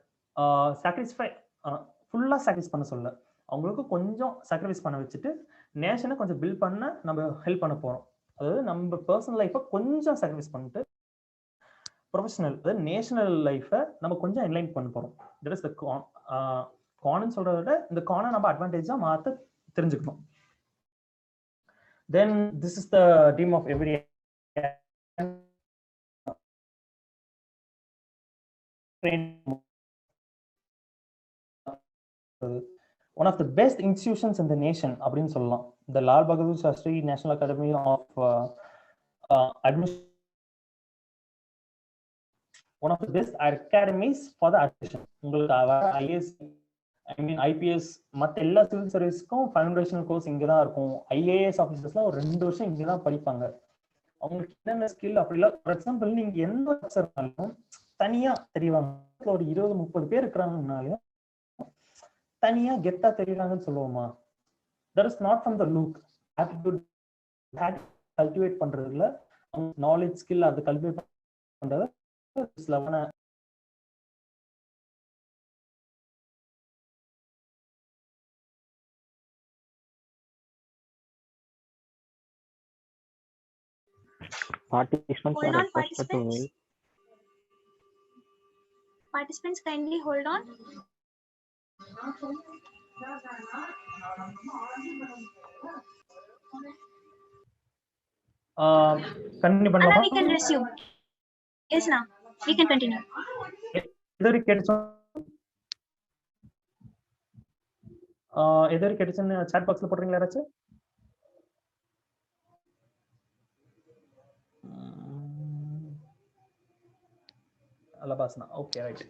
Speaker 2: ஃபுல்லாக சாக்ரிஃபைஸ் பண்ண சொல்ல, அவங்களுக்கு கொஞ்சம் சாக்ரிஃபைஸ் பண்ண வச்சுட்டு நேஷனை கொஞ்சம் பில்ட் பண்ண நம்ம ஹெல்ப் பண்ண போகிறோம். அதாவது நம்ம பர்சனல் லைஃப்பை கொஞ்சம் சாக்ரிஃபைஸ் பண்ணிட்டு ப்ரொஃபஷனல், அதாவது நேஷனல் லைஃப்பை நம்ம கொஞ்சம் என்லைன் பண்ண போகிறோம். தட் இஸ் த கான்னு சொல்கிறத விட இந்த கானை நம்ம அட்வான்டேஜாக மாற்ற தெரிஞ்சுக்கணும். Then this is the dream of every one of the best institutions in the nation அப்படின்னு சொல்லலாம். The Lal Bahadur Shastri National Academy of Administration, one of the best academies for the administration. உங்களுக்கு IAS, I mean IPS, மற்ற எல்லா சிவில் சர்வீஸ்க்கும் ஃபவுண்டேஷனல் கோர்ஸ் இங்கே தான் இருக்கும். IAS ஆஃபீஸர்ஸ்லாம் ஒரு 2 வருஷம் இங்கே தான் படிப்பாங்க. அவங்களுக்கு என்னென்ன ஸ்கில் அப்படிலாம், ஃபார் எக்ஸாம்பிள் நீங்கள் எந்த ஆஃபீஸர்னாலும் தனியாக தெரிவாங்க. ஒரு 20-30 பேர் இருக்கிறாங்கனாலும் தனியாக கெத்தா தெரியுறாங்கன்னு சொல்லுவோமா? That is not from the look. Attitude cultivate பண்ணுறதுல, நாலேஜ் ஸ்கில் அதை கல்டிவேட் பண்ணுறத
Speaker 3: Participants
Speaker 1: Hold
Speaker 3: are
Speaker 1: on,
Speaker 3: requested to
Speaker 1: participants.
Speaker 3: wait.
Speaker 1: Participants, kindly hold on.
Speaker 2: Continue
Speaker 1: Anna,
Speaker 2: பண்ணலாமா?
Speaker 1: we can resume. Yes, now we can continue.
Speaker 2: எதற்கு கிடைச்சுன்னு சாட் பாக்ஸ்ல போடுறீங்களா யாராச்சும்? LBSNAA, okay right.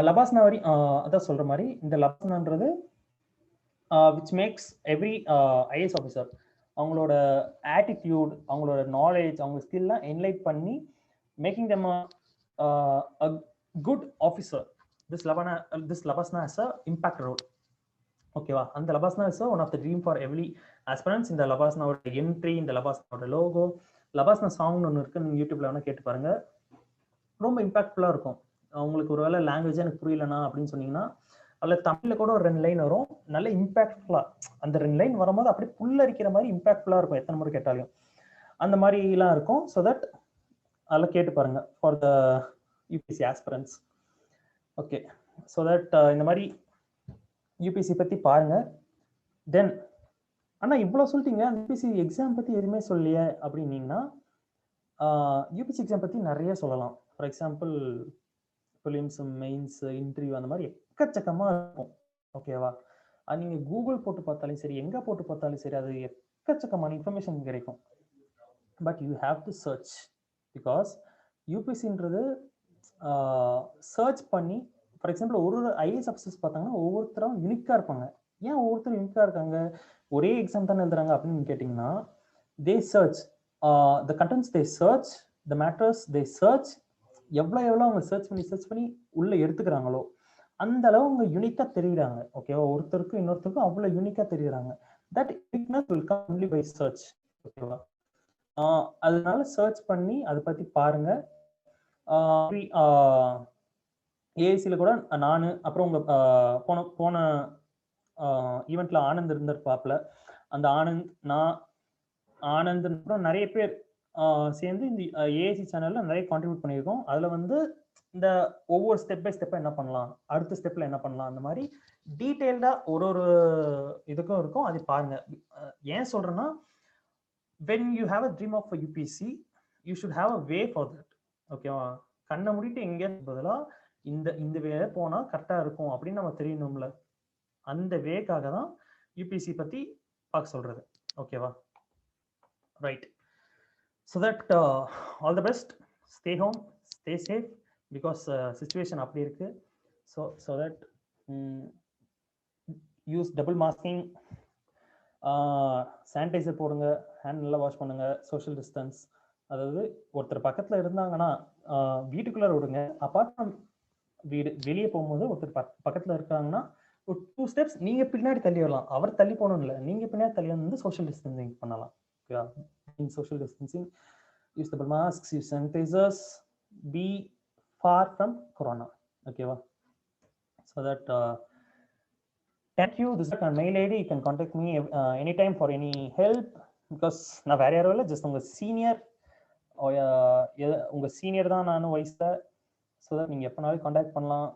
Speaker 2: லபாஸ்னா வரி அதான் சொல்ற மாதிரி, இந்த லபாஸ்னான்றது which makes every IAS officer அவங்களோட ஆட்டிடியூட், அவங்களோட நாலேஜ், அவங்க ஸ்கில்லாம் என்லைட் பண்ணி making them a good officer. This Labasna has a impact role. ஓகேவா? அந்த LBSNAA is one of the dream for every aspirants. இந்த லபாஸ்னாவோட என்ட்ரி, இந்த லபாஸ்னாவோட லோகோ, லபாஸ்னா சாங்னு ஒன்று இருக்கு, நீங்கள் யூடியூப்ல வேணா கேட்டு பாருங்க. ரொம்ப இம்பாக்ட்ஃபுல்லாக இருக்கும். உங்களுக்கு ஒரு வேளை லாங்குவேஜ் எனக்கு புரியலனா அப்படின்னு சொன்னீங்கன்னா, அதில் தமிழில் கூட ஒரு 2 லைன் வரும், நல்ல இம்பாக்ட்ஃபுல்லாக. அந்த 2 லைன் வரும்போது அப்படியே புல்லரிக்கிற மாதிரி இம்பாக்ட்ஃபுல்லாக இருக்கும், எத்தனை முறை கேட்டாலும். அந்த மாதிரிலாம் இருக்கும். ஸோ தட் அதெல்லாம் கேட்டு பாருங்க for the UPSC aspirants. Okay, so that இந்த மாதிரி யூபிஎஸ்சி பற்றி பாருங்க. தென் ஆனால் இவ்வளோ சொல்லிட்டீங்க, யூபிஎஸ்சி எக்ஸாம் பற்றி எதுவுமே சொல்லியே அப்படின்னீங்கன்னா, யூபிஎஸ்சி எக்ஸாம் பற்றி நிறைய சொல்லலாம். For example prelims, mains, interview, அந்த மாதிரி எக்கச்சக்கமாக இருக்கும். ஓகேவா? அது நீங்கள் கூகுள் போட்டு பார்த்தாலும் சரி, எங்கே போட்டு பார்த்தாலும் சரி, அது எக்கச்சக்கமான இன்ஃபர்மேஷன் கிடைக்கும். But you have to search, because யூபிஎஸ்சின்றது சர்ச் பண்ணி, ஃபார் எக்ஸாம்பிள் ஒரு ஐஏஎஸ் ஆஃபீஸர்ஸ் பார்த்தாங்கன்னா ஒவ்வொருத்தரும் யூனிக்காக இருப்பாங்க. ஏன் ஒவ்வொருத்தரும் யூனிக்காக இருக்காங்க? ஒரே எக்ஸாம் தானே எழுதுறாங்க அப்படின்னு கேட்டிங்கன்னா, they search the contents, they search the matters, they search. எவ்வளோ அவங்க சர்ச் பண்ணி உள்ளே எடுத்துக்கிறாங்களோ அந்த அளவு அவங்க யூனிக்காக தெரியுறாங்க. ஓகேவா? ஒருத்தருக்கும் இன்னொருத்தருக்கும் அவ்வளோ யூனிக்காக தெரியுறாங்க. That uniqueness will come only by search. ஓகேவா? அதனால சர்ச் பண்ணி அதை பற்றி பாருங்க. ஏஐசியில் கூட நான், அப்புறம் உங்கள் போன ஈவெண்ட்ல ஆனந்த் இருந்திருப்பாப்புல, அந்த ஆனந்த் அப்புறம் நிறைய பேர் சேர்ந்து இந்த ஏஐசி சேனல்ல நிறைய கான்ட்ரிபியூட் பண்ணியிருக்கோம். அதில் வந்து இந்த ஒவ்வொரு ஸ்டெப் பை ஸ்டெப்பா என்ன பண்ணலாம், அடுத்த ஸ்டெப்ல என்ன பண்ணலாம், அந்த மாதிரி டீடைல்டா ஒரு ஒரு இதுக்கும் இருக்கும். அது பாருங்க. ஏன் சொல்றேன்னா, when you have a dream of a UPSC, you should have a way for that. ஓகேவா? கண்ணை மூடிட்டு எங்க பதிலா இந்த வே போனா கரெக்டா இருக்கும் அப்படின்னு நம்ம தெரியணும்ல. அந்த வேக்காக தான் யூபிஎஸ்சி பத்தி பார்க்க சொல்றது. ஓகேவா? Right. So that all the best. Stay home, stay safe, because situation அப்படி இருக்கு. So that use double masking, sanitizer போடுங்க, ஹேண்ட் நல்லா வாஷ் பண்ணுங்க, சோஷியல் டிஸ்டன்ஸ். அதாவது ஒருத்தர் பக்கத்துல இருந்தாங்கன்னா வீட்டுக்குள்ள விடுங்க. அப்பார்ட் ஃப்ரம் வீடு வெளியே போகும்போது ஒருத்தர் பக்கத்துல இருக்காங்கன்னா ஒரு 2 ஸ்டெப்ஸ் நீங்க பின்னாடி தள்ளி வரலாம். அவர் தள்ளி போகணும் இல்லை, நீங்க பின்னாடி தள்ளி வந்து சோஷியல் டிஸ்டன்சிங் பண்ணலாம். ஓகேவா? In social distancing, use double masks, use sanitizers, be far from corona. ஓகேவா? So that thank you. This is my mail ID. You can contact me anytime for any help, because நான் வேற யாரும் இல்லை, ஜஸ்ட் உங்க சீனியர். உங்க சீனியர் தான் நானும் வயசுல. ஸோ தட் நீங்கள் எப்போனாலும் காண்டாக்ட் பண்ணலாம்.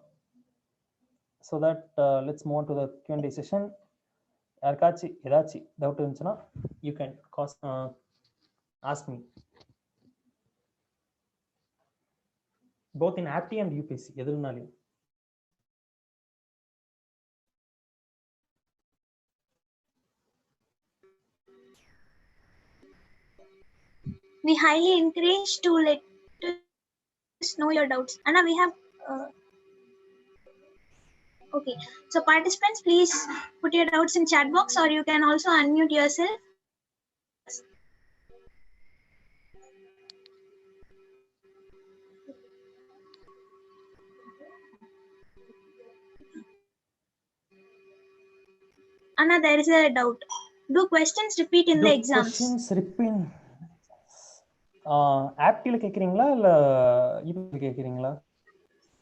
Speaker 2: So that let's move on to the Q&A session. யாருக்காச்சும் ஏதாச்சும் டவுட் இருந்துச்சுன்னா you can ask me, both in apti and UPSC, எதுனாலையும்.
Speaker 1: We highly encourage to let us know your doubts. Anna, we have okay, so participants, please put your doubts in chat box, or you can also unmute yourself. Anna, there is a doubt. Do questions repeat in the exams?
Speaker 2: Questions repeat. ஆப்டில கேக்குறீங்களா இல்ல யூபிஎஸ்சி கேக்குறீங்களா?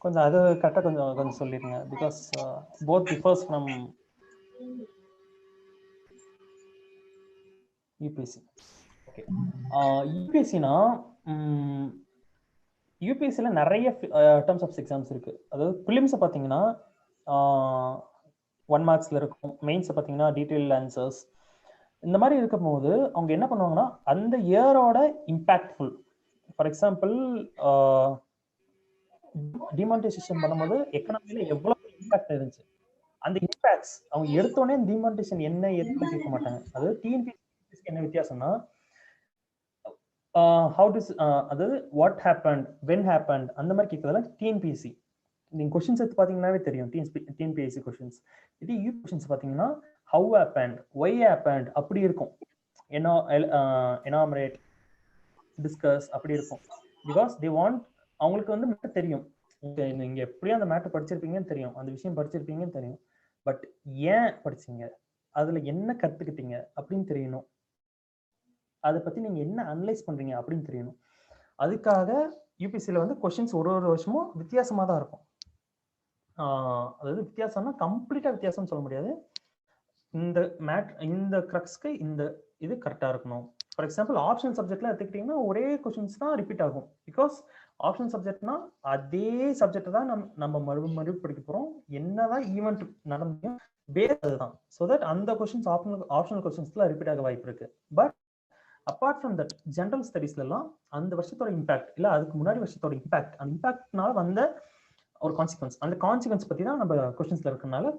Speaker 2: கொஞ்சம் அது கரெக்டா கொஞ்சம் சொல்லிருங்க. Because both differs from UPSC. Okay. யூபிஎஸ்சினா யூபிஎஸ்சில நிறைய டர்ம்ஸ் ஆஃப் எக்ஸாம்ஸ் இருக்கு. அதாவது ப்ரிலிம்ஸ் பாத்தீங்கன்னா 1 மார்க்ஸ்ல இருக்கும். மெயின்ஸ் பாத்தீங்கன்னா டீடைல் ஆன்சர்ஸ். இந்த மாதிரி இருக்கும் போது அவங்க என்ன பண்ணுவாங்கன்னா அந்த இயரோட இம்பாக்ட்ஃபுல், ஃபார் எக்ஸாம்பிள் டிமானிட்டைசேஷன் பண்ணும்போது எக்கனாமில எவ்வளவு இம்பாக்ட் இருந்துச்சு, அந்த இம்பாக்ட்ஸ் அவங்க எடுத்தோடனே டிமானிட்டைசேஷன் என்ன எதுன்னு கேட்க மாட்டாங்க. அது டிஎன்பிஎஸ்சிக்கு என்ன வித்தியாசம்னா how does அதாவது வாட் ஹேப்பன்ட், வென் ஹேப்பன்ட் அந்த மாதிரி கேட்கறதுல டிஎன்பிஎஸ்சி. நீங்க கொஸ்டின்ஸ் எடுத்து பாத்தீங்கன்னாவே தெரியும் டிஎன்பிஎஸ்சி கொஸ்டின்ஸ். இது யூ கொஸ்டின்ஸ் பாத்தீங்கன்னா how happened, why happened அப்படி இருக்கும். enumerate, discuss அப்படி இருக்கும். பிகாஸ் they want, அவங்களுக்கு வந்து மேட்டர் தெரியும், நீங்க எப்படியும் அந்த மேட்டர் படிச்சிருப்பீங்கன்னு தெரியும், அந்த விஷயம் படிச்சிருப்பீங்கன்னு தெரியும். பட் ஏன் படிச்சீங்க, அதுல என்ன கத்துக்கிட்டீங்க அப்படின்னு தெரியணும். அதை பத்தி நீங்க என்ன அனலைஸ் பண்றீங்க அப்படின்னு தெரியணும். அதுக்காக யூபிஎஸ்சில வந்து கொஸ்டின்ஸ் ஒரு வருஷமும் வித்தியாசமா தான் இருக்கும். அதாவது வித்தியாசம்னா கம்ப்ளீட்டா வித்தியாசம் சொல்ல முடியாது. இந்த கிரக்ஸ்க்கு இந்த இது கரெக்டா இருக்கணும். ஃபார் எக்ஸாம்பிள் ஆப்ஷனல் சப்ஜெக்ட்ல எடுத்துக்கிட்டீங்கன்னா ஒரே கொஸ்டின்ஸ் தான் ரிப்பீட் ஆகும். பிகாஸ் ஆப்ஷனல் சப்ஜெக்ட்னா அதே சப்ஜெக்ட் தான் நம்ம மறுபடியும் படிக்க போறோம். என்னதான் ஈவெண்ட் நடந்தும் பேஸ் அதுதான். ஸோ தட் அந்த கொஸ்டின்ஸ் ஆப்ஷனல் கொஸ்டின்ஸ்ல ரிப்பீட் ஆக வாய்ப்பு இருக்கு. But apart from that general ஸ்டடீஸ்ல எல்லாம் அந்த வருஷத்தோட இம்பாக்ட் இல்ல அதுக்கு முன்னாடி வருஷத்தோட இம்பாக்ட், அந்த இம்பாக்ட்னால வந்த ஒரு கான்சிக்வன்ஸ், அந்த கான்சிக்வன்ஸ் பத்தி தான் நம்ம கொஸ்டின்ஸ்ல இருக்கனால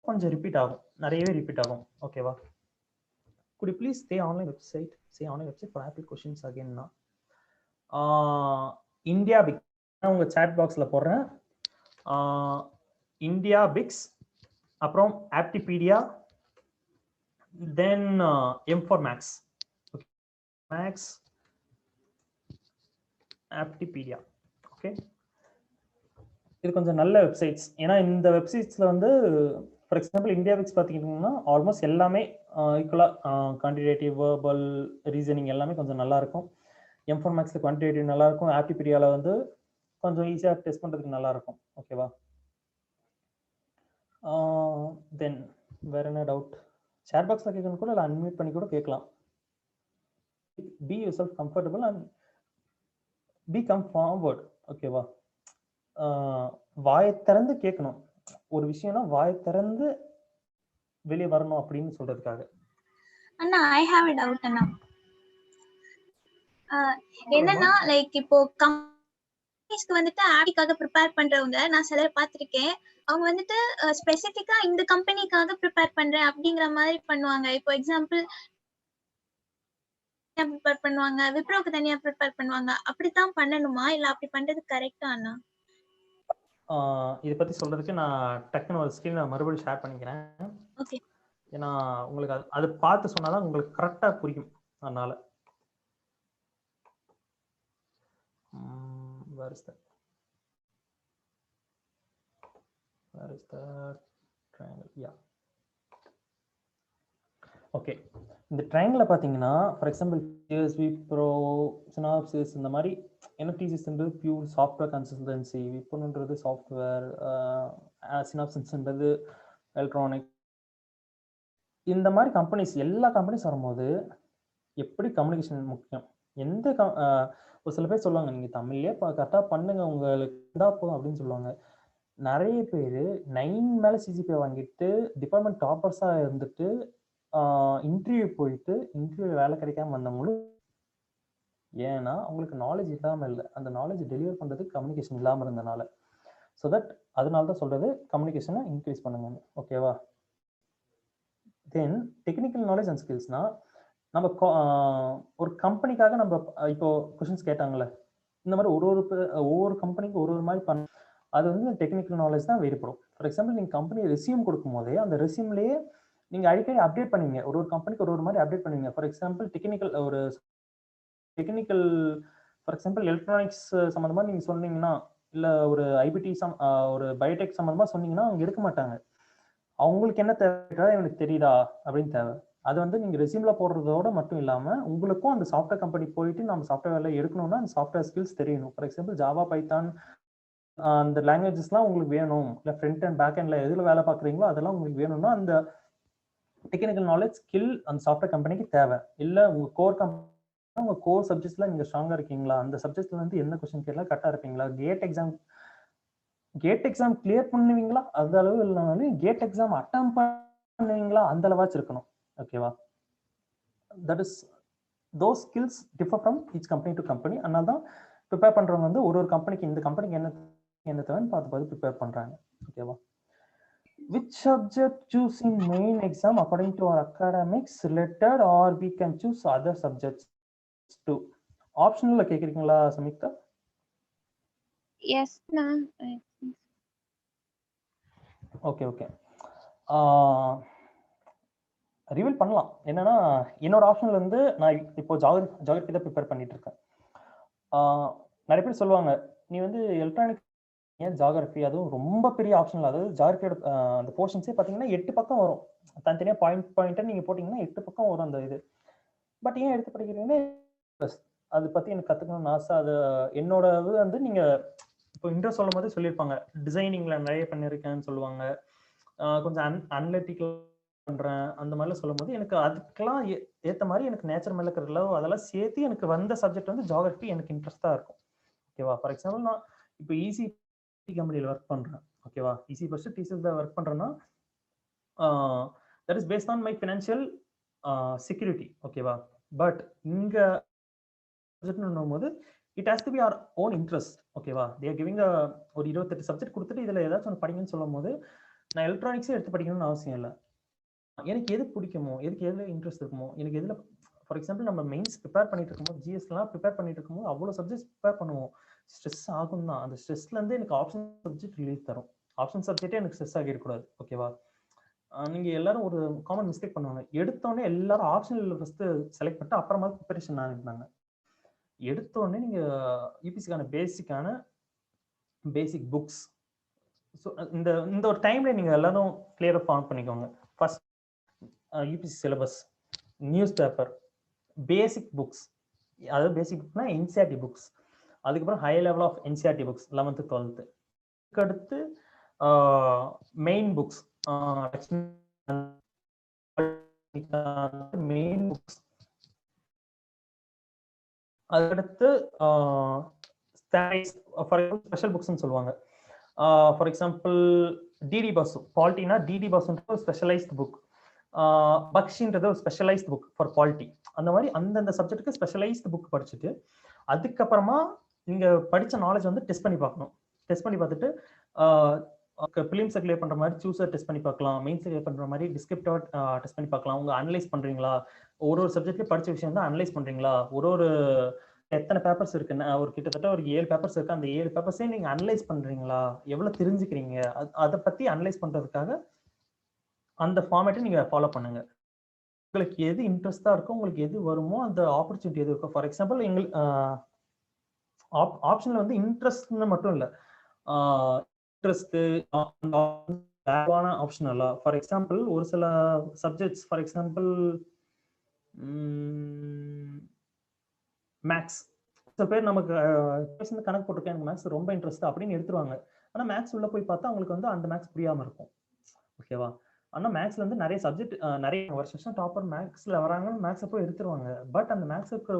Speaker 2: கொஞ்சம் ரிப்பீட் ஆகும், நிறையவே ரிப்பீட் ஆகும். ஓகேவா? could you please stay online website for Apple questions again now. India Bix உங்க chat boxல போடுறேன். இந்தியா பிக்ஸ், அப்புறம் Aptipedia, then M4 Max, maths, Aptipedia. Okay, இது கொஞ்சம் நல்ல வெப்சைட்ஸ். ஏன்னா இந்த வெப்சைட்ஸ்ல வந்து ஃபார் எக்ஸாம்பிள் இந்தியா பிக்ஸ் பார்த்துக்கிட்டிங்கன்னா ஆல்மோஸ்ட் எல்லாமே ஈக்குவலாக குவான்டிடேட்டிவ், வெர்பல், ரீசனிங் எல்லாமே கொஞ்சம் நல்லா இருக்கும். M4 Maxல குவான்டிடேட்டிவ் நல்லா இருக்கும். ஆப்டிபீடியாவில் வந்து கொஞ்சம் ஈஸியாக டெஸ்ட் பண்ணுறதுக்கு நல்லா இருக்கும். ஓகேவா? தென் வேற என்ன டவுட் சேட் பாக்ஸில் கேட்கணும் கூட, இல்லை அன்மியூட் பண்ணி கூட கேட்கலாம். Be yourself comfortable and become forward. ஓகேவா? வாயை திறந்து கேட்கணும். ஒரு விஷயம்னா வாயை திறந்து வெளியே வரணும் அப்படின்னு சொல்றதுக்காக.
Speaker 1: அண்ணா ஐ ஹேவ் a doubt அண்ணா. என்னன்னா லைக் இப்போ கம்பெனிஸ்க்கு வந்துட்டு ஆடிக்காக ப்ரிப்பேர் பண்றவங்க நான் சிலர் பார்த்திருக்கேன். அவங்க வந்துட்டு ஸ்பெசிஃபிக்கா இந்த கம்பெனிக்காக ப்ரிப்பேர் பண்றேன் அப்படிங்கிற மாதிரி பண்ணுவாங்க. இப்போ எக்ஸாம்பிள் ப்ரிப்பேர் பண்ணுவாங்க, விப்ரோக்கு தனியா ப்ரிப்பேர் பண்ணுவாங்க. அப்படித்தான் பண்ணணுமா இல்ல அப்படி பண்றது கரெக்டா அண்ணா?
Speaker 2: இதை பத்தி சொல்றதுக்கு நான் டக்குன்னு ஒரு ஸ்கில் நான் மறுபடியும் ஷேர் பண்ணிக்கிறேன்.
Speaker 1: ஓகே.
Speaker 2: ஏன்னா உங்களுக்கு அது பார்த்து சொன்னாதான் உங்களுக்கு கரெக்டா புரியும். அதனால where is that triangle? Yeah. Okay, இந்த ட்ரையாங்கிள பார்த்தீங்கன்னா ஃபார் எக்ஸாம்பிள் பிஎஸ்வி ப்ரோ, சினாப்சிஸ் இந்த மாதிரி என்எஃப்டிசிஸ்ன்றது பியூர் சாஃப்ட்வேர் கன்சல்டன்சி, விப்ரோன்றது சாஃப்ட்வேர், சினாப்சிஸ்ன்றது எலக்ட்ரானிக். இந்த மாதிரி கம்பெனிஸ் எல்லா கம்பெனிஸ் வரும்போது எப்படி கம்யூனிகேஷன் முக்கியம். எந்த ஒரு சில பேர் சொல்லுவாங்க நீங்கள் தமிழ்லேயே கரெக்டாக பண்ணுங்க உங்களுக்கு போதும் அப்படின்னு சொல்லுவாங்க. நிறைய பேர் 9 மேலே சிஜிபிஏ வாங்கிட்டு டிபார்ட்மெண்ட் டாப்பர்ஸாக இருந்துட்டு இன்டர்வியூ போயிட்டு இன்டர்வியூ வேலை கிடைக்காம வந்தவங்களும். ஏன்னா அவங்களுக்கு நாலேஜ் இல்லாமல் இல்லை, அந்த நாலேஜ் டெலிவர் பண்ணுறதுக்கு கம்யூனிகேஷன் இல்லாமல் இருந்தனால. ஸோ தட் அதனால தான் சொல்கிறது கம்யூனிகேஷனை இன்க்ரீஸ் பண்ணுங்க. ஓகேவா? தென் டெக்னிக்கல் நாலேஜ் அண்ட் ஸ்கில்ஸ்னால் நம்ம ஒரு கம்பெனிக்காக நம்ம இப்போ கொஷின்ஸ் கேட்டாங்களே, இந்த மாதிரி ஒவ்வொரு கம்பெனிக்கும் ஒரு மாதிரி அது வந்து டெக்னிக்கல் நாலேஜ் தான் வேறுபடும். ஃபார் எக்ஸாம்பிள் நீங்கள் கம்பெனி ரெசியூம் கொடுக்கும் போதே அந்த ரெசியூம்லேயே நீங்கள் அடிக்கடி அப்டேட் பண்ணுவீங்க, ஒரு கம்பெனிக்கு ஒரு மாதிரி அப்டேட் பண்ணுவீங்க. For example technical for example electronics சம்மந்தமாக நீங்கள் சொன்னீங்கன்னா, இல்லை ஒரு ஐபிடி ஒரு பயோடெக் சம்மந்தமாக சொன்னீங்கன்னா அவங்க எடுக்க மாட்டாங்க. அவங்களுக்கு என்ன தேவை, எனக்கு தெரியுதா அப்படின்னு தேவை. அது வந்து நீங்கள் ரெசியூம்ல போடுறதோட மட்டும் இல்லாமல் உங்களுக்கும் அந்த சாஃப்ட்வேர் கம்பெனி போயிட்டு நம்ம சாஃப்ட்வேர் வேலை எடுக்கணும்னா அந்த சாஃப்ட்வேர் ஸ்கில்ஸ் தெரியணும். ஃபார் எக்ஸாம்பிள் ஜாவா, பைத்தான் அந்த லாங்குவேஜஸ்லாம் உங்களுக்கு வேணும். இல்லை ஃப்ரண்ட் அண்ட் பேக் அண்ட்ல எதில் வேலை பார்க்குறீங்களோ அதெல்லாம் உங்களுக்கு வேணும்னா அந்த டெக்னிக்கல் நாலேஜ் ஸ்கில் அந்த சாஃப்ட்வேர் கம்பெனிக்கு தேவை. இல்லை உங்கள் கோர் சப்ஜெக்ட்ஸ்ல நீங்கள் ஸ்ட்ராங்காக இருக்கீங்களா, அந்த சப்ஜெக்ட்ல வந்து என்ன கொஸ்டின் கேட்கலாம் கரெக்டாக இருப்பீங்களா, கேட் எக்ஸாம் கிளியர் பண்ணுவீங்களா, அந்த அளவு இல்லைனாலும் கேட் எக்ஸாம் அட்டம் பண்ணுவீங்களா, அந்த அளவாச்சும் இருக்கணும். ஓகேவா? That is those skills differ from each company to company. அதனால தான் ப்ரிப்பேர் பண்ணுறவங்க வந்து ஒரு கம்பெனிக்கு இந்த கம்பெனிக்கு என்ன தேவைன்னு பார்த்து ப்ரிப்பேர் பண்ணுறாங்க. ஓகேவா? Which subject choose in main exam according to our academics related or we can choose other subjects too? Optional கேக்குறீங்களா Samiktha?
Speaker 4: Yes ma'am.
Speaker 2: Okay. Reveal பண்ணலாம். என்னன்னா என்னோட ஆப்ஷன்ல வந்து நான் இப்போ ஜியோகிராஃபி தான் ப்ரிப்பேர் பண்ணிட்டு இருக்கேன். நிறைய பேர் சொல்லுவாங்க நீ வந்து எலக்ட்ரானிக் ஏன் ஜியோகிராஃபி, அதுவும் ரொம்ப பெரிய ஆப்ஷன்ல, அதாவது ஜியோகிராஃபியோட அந்த போர்ஷன்ஸே பார்த்தீங்கன்னா 8 பக்கம் வரும். தனித்தனியாக பாயிண்ட் நீங்கள் போட்டிங்கன்னா 8 பக்கம் வரும் அந்த இது. பட் ஏன் எடுத்து படிக்கிறீங்கன்னா அதை பற்றி எனக்கு கற்றுக்கணும்னு ஆசை. அது என்னோட இது வந்து நீங்கள் இப்போ இன்ட்ரெஸ்ட் சொல்லும் போதே சொல்லியிருப்பாங்க, டிசைனிங்கில் நிறைய பண்ணியிருக்கேன்னு சொல்லுவாங்க, கொஞ்சம் அனலிட்டிக்கல் பண்ணுறேன் அந்த மாதிரிலாம் சொல்லும் போது எனக்கு அதுக்கெல்லாம் ஏற்ற மாதிரி எனக்கு நேச்சர் மேலே இருக்கிற லவ் அதெல்லாம் சேர்த்து எனக்கு வந்த சப்ஜெக்ட் வந்து ஜியோகிராஃபி எனக்கு இன்ட்ரெஸ்டாக இருக்கும். ஓகேவா? ஃபார் எக்ஸாம்பிள் நான் இப்போ ஈஸி கம்பெனியில் ஒர்க் பண்ணுறேன். ஓகேவா? ஈஸி ஃபர்ஸ்ட் டிசிஎஸ்ல ஒர்க் பண்ணுறேன்னா that is based on my financial security. ஓகேவா? பட் இங்கே போது it has to be our own interest. ஓகேவா? தே ஆர் கிவிங் ஒரு 28 சப்ஜெக்ட் கொடுத்துட்டு இதில் ஏதாச்சும் ஒன்று படிங்கன்னு சொல்லும் போது நான் எலக்ட்ரானிக்ஸே எடுத்து படிக்கணும்னு அவசியம் இல்லை. எனக்கு எது பிடிக்குமோ, எதுக்கு எதில் இன்ட்ரெஸ்ட் இருக்குமோ, எனக்கு எதில் ஃபார் எக்ஸாம்பிள் நம்ம மெயின்ஸ் ப்ரிப்பேர் பண்ணிட்டு இருக்கும்போது ஜிஎஸ்லாம் ப்ரிப்பேர் பண்ணிட்டு இருக்கும்போது அவ்வளோ சப்ஜெக்ட்ஸ் ப்ரிப்பேர் பண்ணுவோம். ஸ்ட்ரெஸ் ஆகும் தான். அந்த ஸ்ட்ரெஸ்லேருந்து எனக்கு ஆப்ஷன் சப்ஜெக்ட் ரிலீஃப் தரும். ஆப்ஷன் சப்ஜெக்டே எனக்கு ஸ்ட்ரெஸ் ஆகிடக்கூடாது. ஓகேவா? நீங்கள் எல்லாரும் ஒரு காமன் மிஸ்டேக் பண்ணுவாங்க, எடுத்தோடனே எல்லாரும் ஆப்ஷனில் ஃபஸ்ட்டு செலக்ட் பண்ணிட்டு அப்புறமா ப்ரிப்பரேஷன் ஆகிட்டாங்க. எடுத்தோடனே நீங்கள் யூபிசிக்கான பேசிக் புக்ஸ், ஸோ இந்த ஒரு டைமில் நீங்கள் எல்லாரும் கிளியராக ஃபார்ம் பண்ணிக்கோங்க. First UPSC syllabus, news paper, basic books, அதாவது பேசிக் புக்னா என்சிஆர்டி புக்ஸ், அதுக்கப்புறம் high level of NCERT books 11th 12th, அடுத்து மெயின் புக்ஸ், மெயின் புக்ஸ், அதுக்கடுத்து ஃபார் எக்ஸாம்பிள் ஸ்பெஷல் புக்ஸ்ன்னு சொல்லுவாங்க. ஃபார் எக்ஸாம்பிள் டிடி பாசு, பாலிட்டினா டிடி பாசுன்ற ஒரு ஸ்பெஷலைஸ்ட் புக், பக்ஷின்றது ஒரு ஸ்பெஷலைஸ்ட் புக் ஃபார் பாலிட்டி. அந்த மாதிரி அந்தந்த சப்ஜெக்ட்டுக்கு ஸ்பெஷலைஸ்ட் புக் படிச்சுட்டு அதுக்கப்புறமா நீங்க படிச்ச நாலேஜ் வந்து டெஸ்ட் பண்ணி பார்க்கணும். டெஸ்ட் பண்ணி பார்த்துட்டு பிலிம்ஸை கிளியர் பண்ற மாதிரி சூஸர் டெஸ்ட் பண்ணி பார்க்கலாம், மெயின்ஸை கிளியர் பண்ற மாதிரி டிஸ்கிரிப்டிவ் டெஸ்ட் பண்ணி பார்க்கலாம். உங்க அனலைஸ் பண்றீங்களா, ஒரு சப்ஜெக்ட்ல படிச்ச விஷயம் தான் அனலைஸ் பண்றீங்களா, ஒரு எத்தனை பேப்பர்ஸ் இருக்குன்னா ஒரு கிட்டத்தட்ட ஒரு 7 பேப்பர்ஸ் இருக்கு, அந்த 7 பேப்பர்ஸையும் நீங்க அனலைஸ் பண்றீங்களா, எவ்வளவு தெரிஞ்சுக்கிறீங்க, அதை பத்தி அனலைஸ் பண்றதுக்காக அந்த ஃபார்மேட்டை நீங்க ஃபாலோ பண்ணுங்க. உங்களுக்கு எது இன்ட்ரெஸ்டா இருக்கோ, உங்களுக்கு எது வருமோ அந்த ஆப்பர்ச்சுனிட்டி எது இருக்கோ. ஃபார் எக்ஸாம்பிள் எங்களுக்கு ஆப்ஷன்ல வந்து இன்ட்ரெஸ்ட்னு மட்டும் இல்லை, இன்ட்ரெஸ்ட் ஆப்ஷன் அல்ல. ஃபார் எக்ஸாம்பிள் ஒரு சில சப்ஜெக்ட்ஸ், ஃபார் எக்ஸாம்பிள் மேக்ஸ், சில பேர் நமக்கு கணக்கு போட்டிருக்கேன், எனக்கு மேக்ஸ் ரொம்ப இன்ட்ரெஸ்ட் அப்படின்னு எடுத்துருவாங்க. ஆனால் மேக்ஸ் உள்ள போய் பார்த்தா அவங்களுக்கு வந்து அந்த மேக்ஸ் புரியாம இருக்கும். ஓகேவா? ஆனால் மேக்ஸ்ல வந்து நிறைய சப்ஜெக்ட், நிறைய வருஷம் டாப்பர் மேக்ஸ்ல வராங்கன்னு மேக்ஸை போய் எடுத்துருவாங்க. பட் அந்த மேக்ஸுக்கு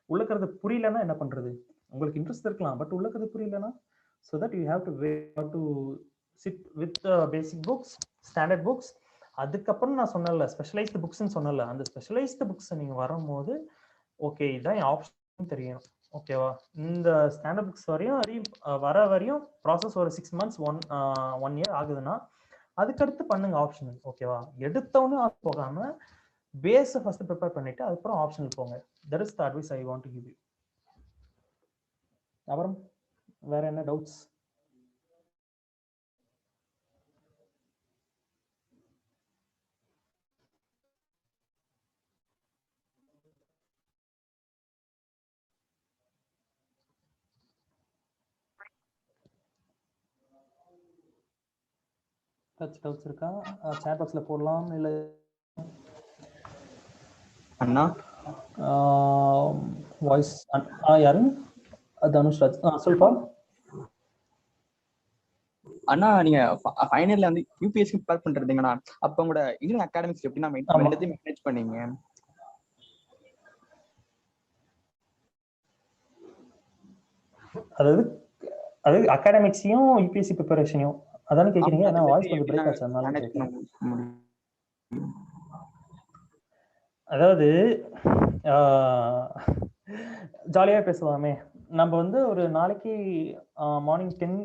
Speaker 2: உள்ளக்கிறது புரியலன்னா என்ன பண்றது? உங்களுக்கு இன்ட்ரெஸ்ட் இருக்கலாம், பட் உள்ளக்கிறது புரியலன்னா, so that you have to sit with basic books, standard books. அதுக்கப்புறம் நான் சொன்னல ஸ்பெஷலைஸ்டு புக்ஸ்ன்னு சொன்னல, அந்த ஸ்பெஷலைஸ்டு புக்ஸ் நீங்க வரும்போது ஓகே இதான் ஆப்ஷன் தெரியும். ஓகேவா? இந்த ஸ்டாண்டர்ட் புக்ஸ் வர வரையும் ப்ராசஸ் ஒரு 6 months 1 year ஆகுதுன்னா அதுக்கடுத்து பண்ணுங்க ஆப்ஷனல். ஓகேவா? எடுத்தவொன்னே போகாம பேஸை ஃபர்ஸ்ட் ப்ரிப்பேர் பண்ணிட்டு அதுக்கப்புறம் ஆப்ஷனல் போங்க. That is the advice I want to give you. அப்புறம் வேற என்ன டவுட்ஸ்? டவுட்ஸ் இருக்கா? சாட் பாக்ஸ்ல போடலாம். இல்ல
Speaker 3: அண்ணா
Speaker 2: வாய்ஸ் யாரு? தனுஷ்ராஜ். சொல்லுப்பா.
Speaker 3: அண்ணா நீங்க ஃபைனல்ல வந்து யூபிஎஸ்சி ப்ரிப்பேர் பண்றீங்கண்ணா, அப்ப உங்களோட இன்ஜினியரிங் அகாடமிக்ஸ் எப்படின்னா மேனேஜ் பண்ணீங்க?
Speaker 2: அதாவது அகாடமிக்ஸையும் யூபிஎஸ்சி ப்ரிப்பரேஷனையும் அதானே கேக்குறீங்க? ஏன்னா வாய்ஸ் கொஞ்சம் பிரேக் ஆச்சு, அதனால கேக்குறேன். அதாவது ஜாலியாக பேசலாமே. நம்ம வந்து ஒரு நாளைக்கு மார்னிங் 10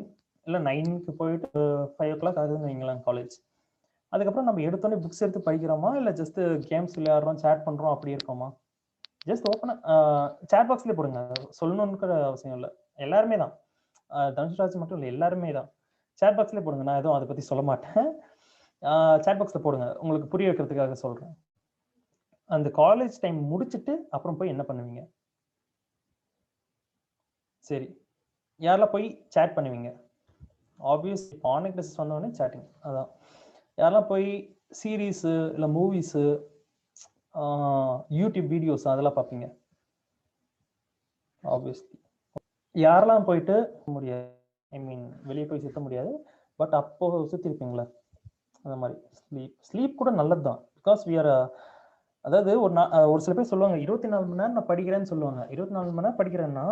Speaker 2: இல்லை 9க்கு போயிட்டு 5 o'clock ஆகுதுன்னு வைங்களேன் காலேஜ். அதுக்கப்புறம் நம்ம எடுத்தோடனே புக்ஸ் எடுத்து படிக்கிறோமா, இல்லை ஜஸ்ட் கேம்ஸ் விளையாடுறோம், சேட் பண்ணுறோம், அப்படி இருக்கோமா? ஜஸ்ட் ஓப்பனாக சேட் பாக்ஸ்லேயே போடுங்க. சொல்லணும்னு அவசியம் இல்லை, எல்லாருமே தான், தனுஷ்ராஜ் மட்டும் இல்லை, எல்லாருமே தான். சேட் பாக்ஸ்லேயே போடுங்க, நான் எதுவும் அதை பற்றி சொல்ல மாட்டேன். சேட் பாக்ஸில் போடுங்க, உங்களுக்கு புரிய வைக்கிறதுக்காக சொல்கிறேன். அந்த காலேஜ் டைம் முடிச்சுட்டு அப்புறம் போய் என்ன பண்ணுவீங்க? சரி, யாரெல்லாம் போய் சேட் பண்ணுவீங்க? ஆப்வியஸ் ஆன்லைன் கிளாஸஸ் வந்தோடனே சேட்டிங். அதான். யாரெல்லாம் போய் சீரீஸு இல்லை மூவிஸு, யூடியூப் வீடியோஸ் அதெல்லாம் பார்ப்பீங்க? ஆப்வியஸ்லி. யாரெல்லாம் போயிட்டு முடியாது, ஐ மீன் வெளியே போய் சுற்ற முடியாது, பட் அப்போ சுற்றிருப்பீங்களா? அந்த மாதிரி ஸ்லீப் கூட நல்லது தான். பிகாஸ் வி ஆர், அதாவது ஒரு சில பேர் சொல்லுவாங்க 24 மணி நேரம் நான் படிக்கிறேன்னு சொல்லுவாங்க. 24 மணி நேரம் படிக்கிறேன்னா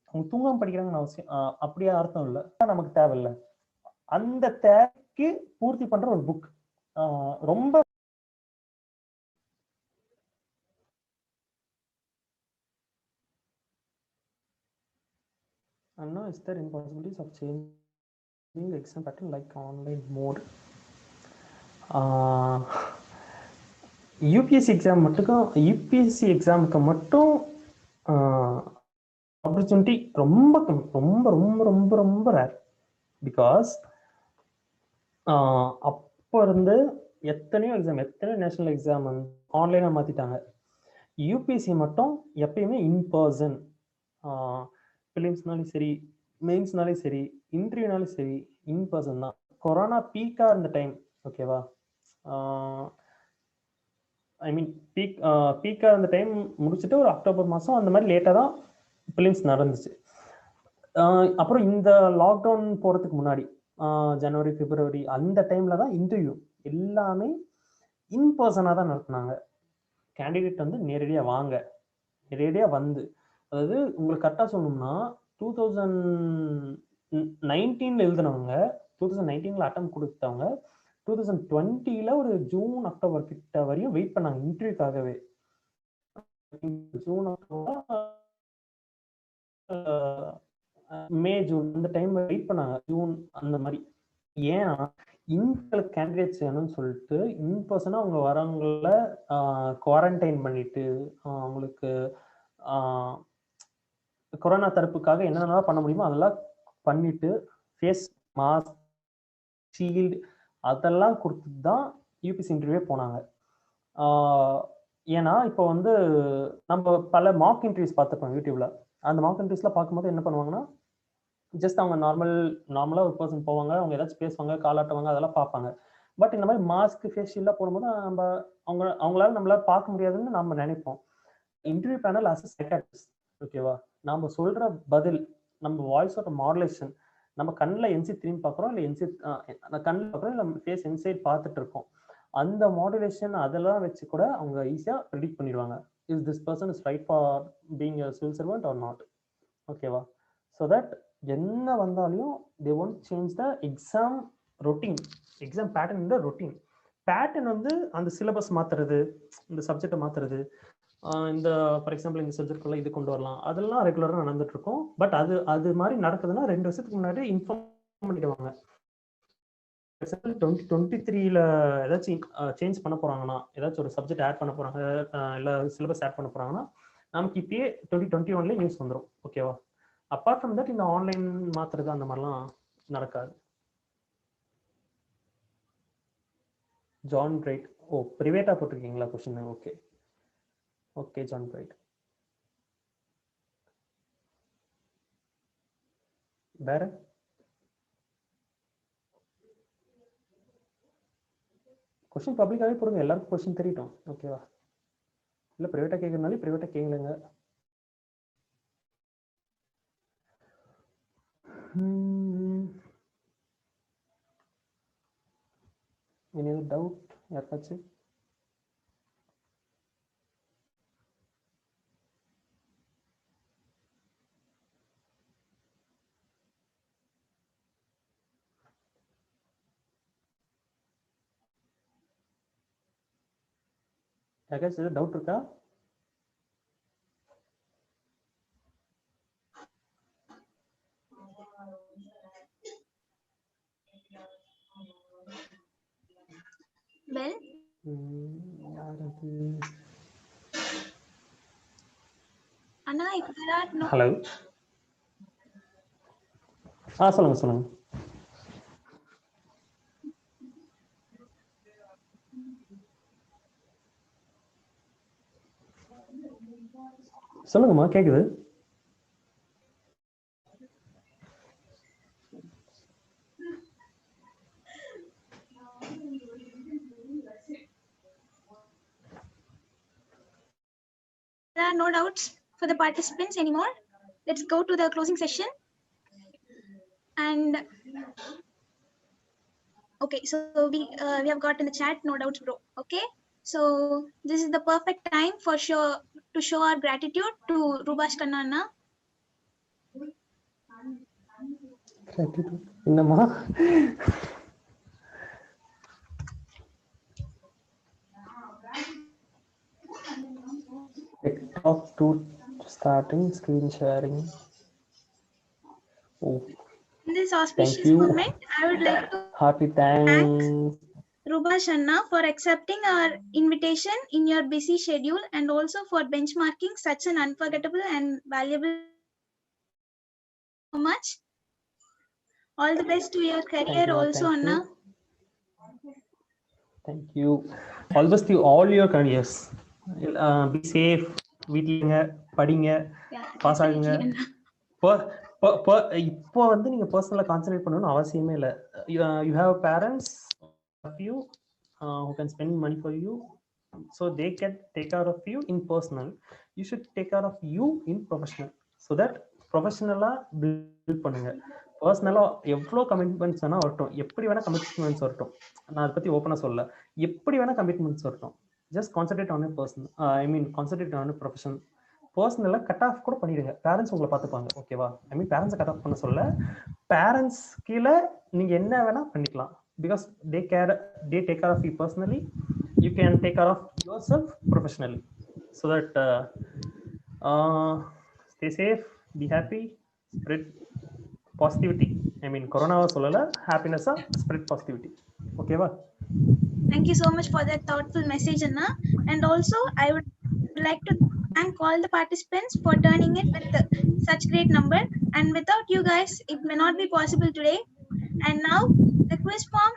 Speaker 2: அவங்க தூங்காம படிக்கிறாங்கன்னு அவசியம் அப்படியே அர்த்தம் இல்லை. நமக்கு தேவையில்லை, அந்த தேவைக்கு பூர்த்தி பண்ற ஒரு புக். ரொம்ப அண்ணா, is there impossibilities of changing exam pattern like online mode? UPSC எக்ஸாமுக்கு மட்டும் ஆப்பர்ச்சுனிட்டி ரொம்ப ரொம்ப ரொம்ப ரொம்ப ரொம்ப ரேர். பிகாஸ் அப்போ இருந்து எத்தனையோ நேஷனல் எக்ஸாம் வந்து ஆன்லைனாக மாற்றிட்டாங்க. யூபிஎஸ்சி மட்டும் எப்பயுமே இன்பர்சன், பிலிம்ஸ்னாலும் சரி, மெயின்ஸ்னாலும் சரி, இன்டர்வியூனாலும் சரி, இன்பர்சன் தான். கொரோனா பீக்காக இருந்த டைம், ஓகேவா, ஐ மீன் பீக்காக இருந்த டைம் முடிச்சுட்டு ஒரு அக்டோபர் மாதம் அந்த மாதிரி லேட்டாக தான் பிலிம்ஸ் நடந்துச்சு. அப்புறம் இந்த லாக்டவுன் போகிறதுக்கு முன்னாடி ஜனவரி, பிப்ரவரி அந்த டைமில் தான் இன்டர்வியூ எல்லாமே இன்பர்சனாக தான் நடத்துனாங்க. கேண்டிடேட் வந்து நேரடியாக வந்து, அதாவது உங்களுக்கு கரெக்டாக சொல்லணும்னா 2019 எழுதினவங்க 2019 அட்டம் கொடுத்தவங்க 2020 ஒரு ஜூன் அக்டோபர் கிட்ட வரையும் வெயிட் பண்ணாங்க இன்டர்வியூக்காகவே. ஜூன் மே ஜூன் அந்த டைம் வெயிட் பண்ணாங்க, ஜூன் அந்த மாதிரி. ஏன்னா இன்களுக்கு கேண்டிடேட்ஸ் வேணும்னு சொல்லிட்டு இன்பர்சனா அவங்க வரவங்கள குவாரண்டைன் பண்ணிட்டு அவங்களுக்கு கொரோனா தடுப்புக்காக என்னென்னலாம் பண்ண முடியுமோ அதெல்லாம் பண்ணிட்டு ஃபேஸ் மாஸ்க் ஷீல்டு அதெல்லாம் கொடுத்துட்டு தான் யூபிஎஸ்சி இன்டர்வியூவே போனாங்க. ஏன்னா இப்போ வந்து நம்ம பல மார்க் இன்டர்வியூஸ் பார்த்துருப்போம் யூடியூப்ல. அந்த மார்க் இன்டர்வியூஸ்லாம் பார்க்கும்போது என்ன பண்ணுவாங்கன்னா, ஜஸ்ட் அவங்க நார்மலாக ஒரு பர்சன் போவாங்க, அவங்க ஏதாச்சும் பேசுவாங்க, காலாட்டுவாங்க, அதெல்லாம் பார்ப்பாங்க. பட் இந்த மாதிரி மாஸ்க் ஃபேஸ் ஷீல்டாக போடும்போது நம்ம அவங்களால நம்மளால பார்க்க முடியாதுன்னு நம்ம நினைப்போம். Interview panel as a psychiatrist, ஓகேவா, நம்ம சொல்ற பதில், நம்ம வாய்ஸோட மாடுலேஷன், நம்ம கண்ணில் என்சி திரும்பி பார்க்குறோம் இல்லை என்சி கண்ணில் பார்க்குறோம் இல்லை ஃபேஸ் இன்சைட் பார்த்துட்டு இருக்கோம், அந்த மாடுலேஷன் அதெல்லாம் வச்சு கூட அவங்க ஈஸியாக ப்ரெடிக்ட் பண்ணிடுவாங்க is this person is right for being a civil servant or not, ஓகேவா. ஸோ தட் என்ன வந்தாலும் they won't change the exam routine, exam pattern in the routine. Pattern வந்து அந்த சிலபஸ் மாற்றுறது, இந்த சப்ஜெக்டை மாற்றுறது, இந்த ஃபார் எக்ஸாம்பிள் இந்த சப்ஜெக்ட்குள்ள இது கொண்டு வரலாம், அதெல்லாம் ரெகுலராக நடந்துட்டு இருக்கும். பட் அது மாதிரி நடக்குதுன்னா 2 வருஷத்துக்கு முன்னாடி இன்ஃபார்ம் பண்ணிடுவாங்க. 2023 ஏதாச்சும் சேஞ்ச் பண்ண போறாங்கன்னா, ஏதாச்சும் ஒரு சப்ஜெக்ட் ஆட் பண்ண போறாங்க, இல்லை சிலபஸ் ஆட் பண்ண போறாங்கன்னா நமக்கு இப்பயே 2021 நியூஸ் வந்துடும், ஓகேவா. அப்பார்ட் ஃப்ரம் தட் இந்த ஆன்லைன் மாத்துறது அந்த மாதிரிலாம் நடக்காது. ஜான் பிரைட், ஓ பிரைவேட்டா போட்டிருக்கீங்களா question? Okay okay John Bright. வேற கொஸ்டின் பப்ளிக்காகவே போடுங்க, எல்லாருக்கும் கொஸ்டின் தெரியட்டும், ஓகேவா. இல்லை ப்ரைவேட்டாக கேட்கறதுனாலே ப்ரைவேட்டாக கேளுங்க. எனி டவுட் யாருக்காச்சும்? யாருக்காச்சும் ஏதாவது டவுட் இருக்கா?
Speaker 1: Well, Anna, if there are no...
Speaker 2: hello, சொல்லுங்க. சொல்லுங்கம்மா, கேக்குது.
Speaker 1: There are no doubts for the participants anymore. Let's go to the closing session. And okay, so we have got in the chat, no doubts bro. Okay, so this is the perfect time for sure to show our gratitude to Rubash Kannana.
Speaker 2: Gratitude என்னம்மா? Talk to starting screen sharing. Oh,
Speaker 1: In this auspicious moment, I would like to
Speaker 2: hearty thanks
Speaker 1: Rubash Anna for accepting our invitation in your busy schedule and also for benchmarking such an unforgettable and valuable. So much. All the best to your career also, Anna.
Speaker 2: Thank you. All the best to all your careers. Be safe. வீட்லங்க படிங்க, பாஸ் ஆகுங்க. இப்போ வந்து நீங்க பர்சனலா கான்சென்ட்ரேட் பண்ணணும்னு அவசியமே இல்லை. You have parents of you who can spend money for you, so they can take care of you in personal. You should take care of you in professional, so that professionally build பண்ணுங்க. பர்சனலா எவ்வளோ கமிட்மெண்ட்ஸ் வேணா வரட்டும், எப்படி வேணா கமிட்மெண்ட்ஸ் வரட்டும், நான் அதை பத்தி ஓப்பனா சொல்ல, எப்படி வேணா கமிட்மெண்ட்ஸ் வரட்டும், just concentrate on your person, I mean concentrate on your profession. பர்சனலாக கட் ஆஃப் கூட பண்ணிடுங்க. பேரண்ட்ஸ் உங்களை பார்த்துப்பாங்க. ஓகேவா? ஐ மீன் பேரண்ட்ஸை கட் ஆஃப் பண்ண சொல்ல, பேரண்ட்ஸ் கீழே நீங்கள் என்ன வேணால் பண்ணிக்கலாம். Because they take care of you personally, you can take care of yourself professionally. So that stay safe, be happy, spread positivity. I mean கொரோனாவை சொல்லலை, ஹாப்பினஸாக ஸ்ப்ரெட் பாசிட்டிவிட்டி. ஓகேவா?
Speaker 1: Thank you so much for that thoughtful message, Anna. And also, I would like to thank all the participants for turning it with such great number. And without you guys, it may not be possible today. And now, the quiz form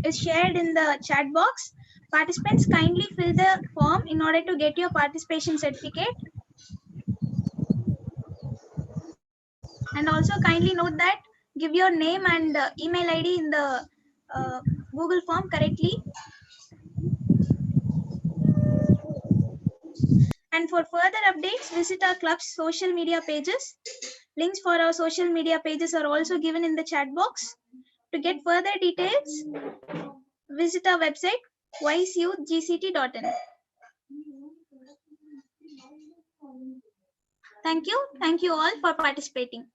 Speaker 1: is shared in the chat box. Participants, kindly fill the form in order to get your participation certificate. And also, kindly note that give your name and email ID in the Google form correctly. And for further updates, visit our club's social media pages. Links for our social media pages are also given in the chat box. To get further details, visit our website wiseyouthgct.in. Thank you all for participating.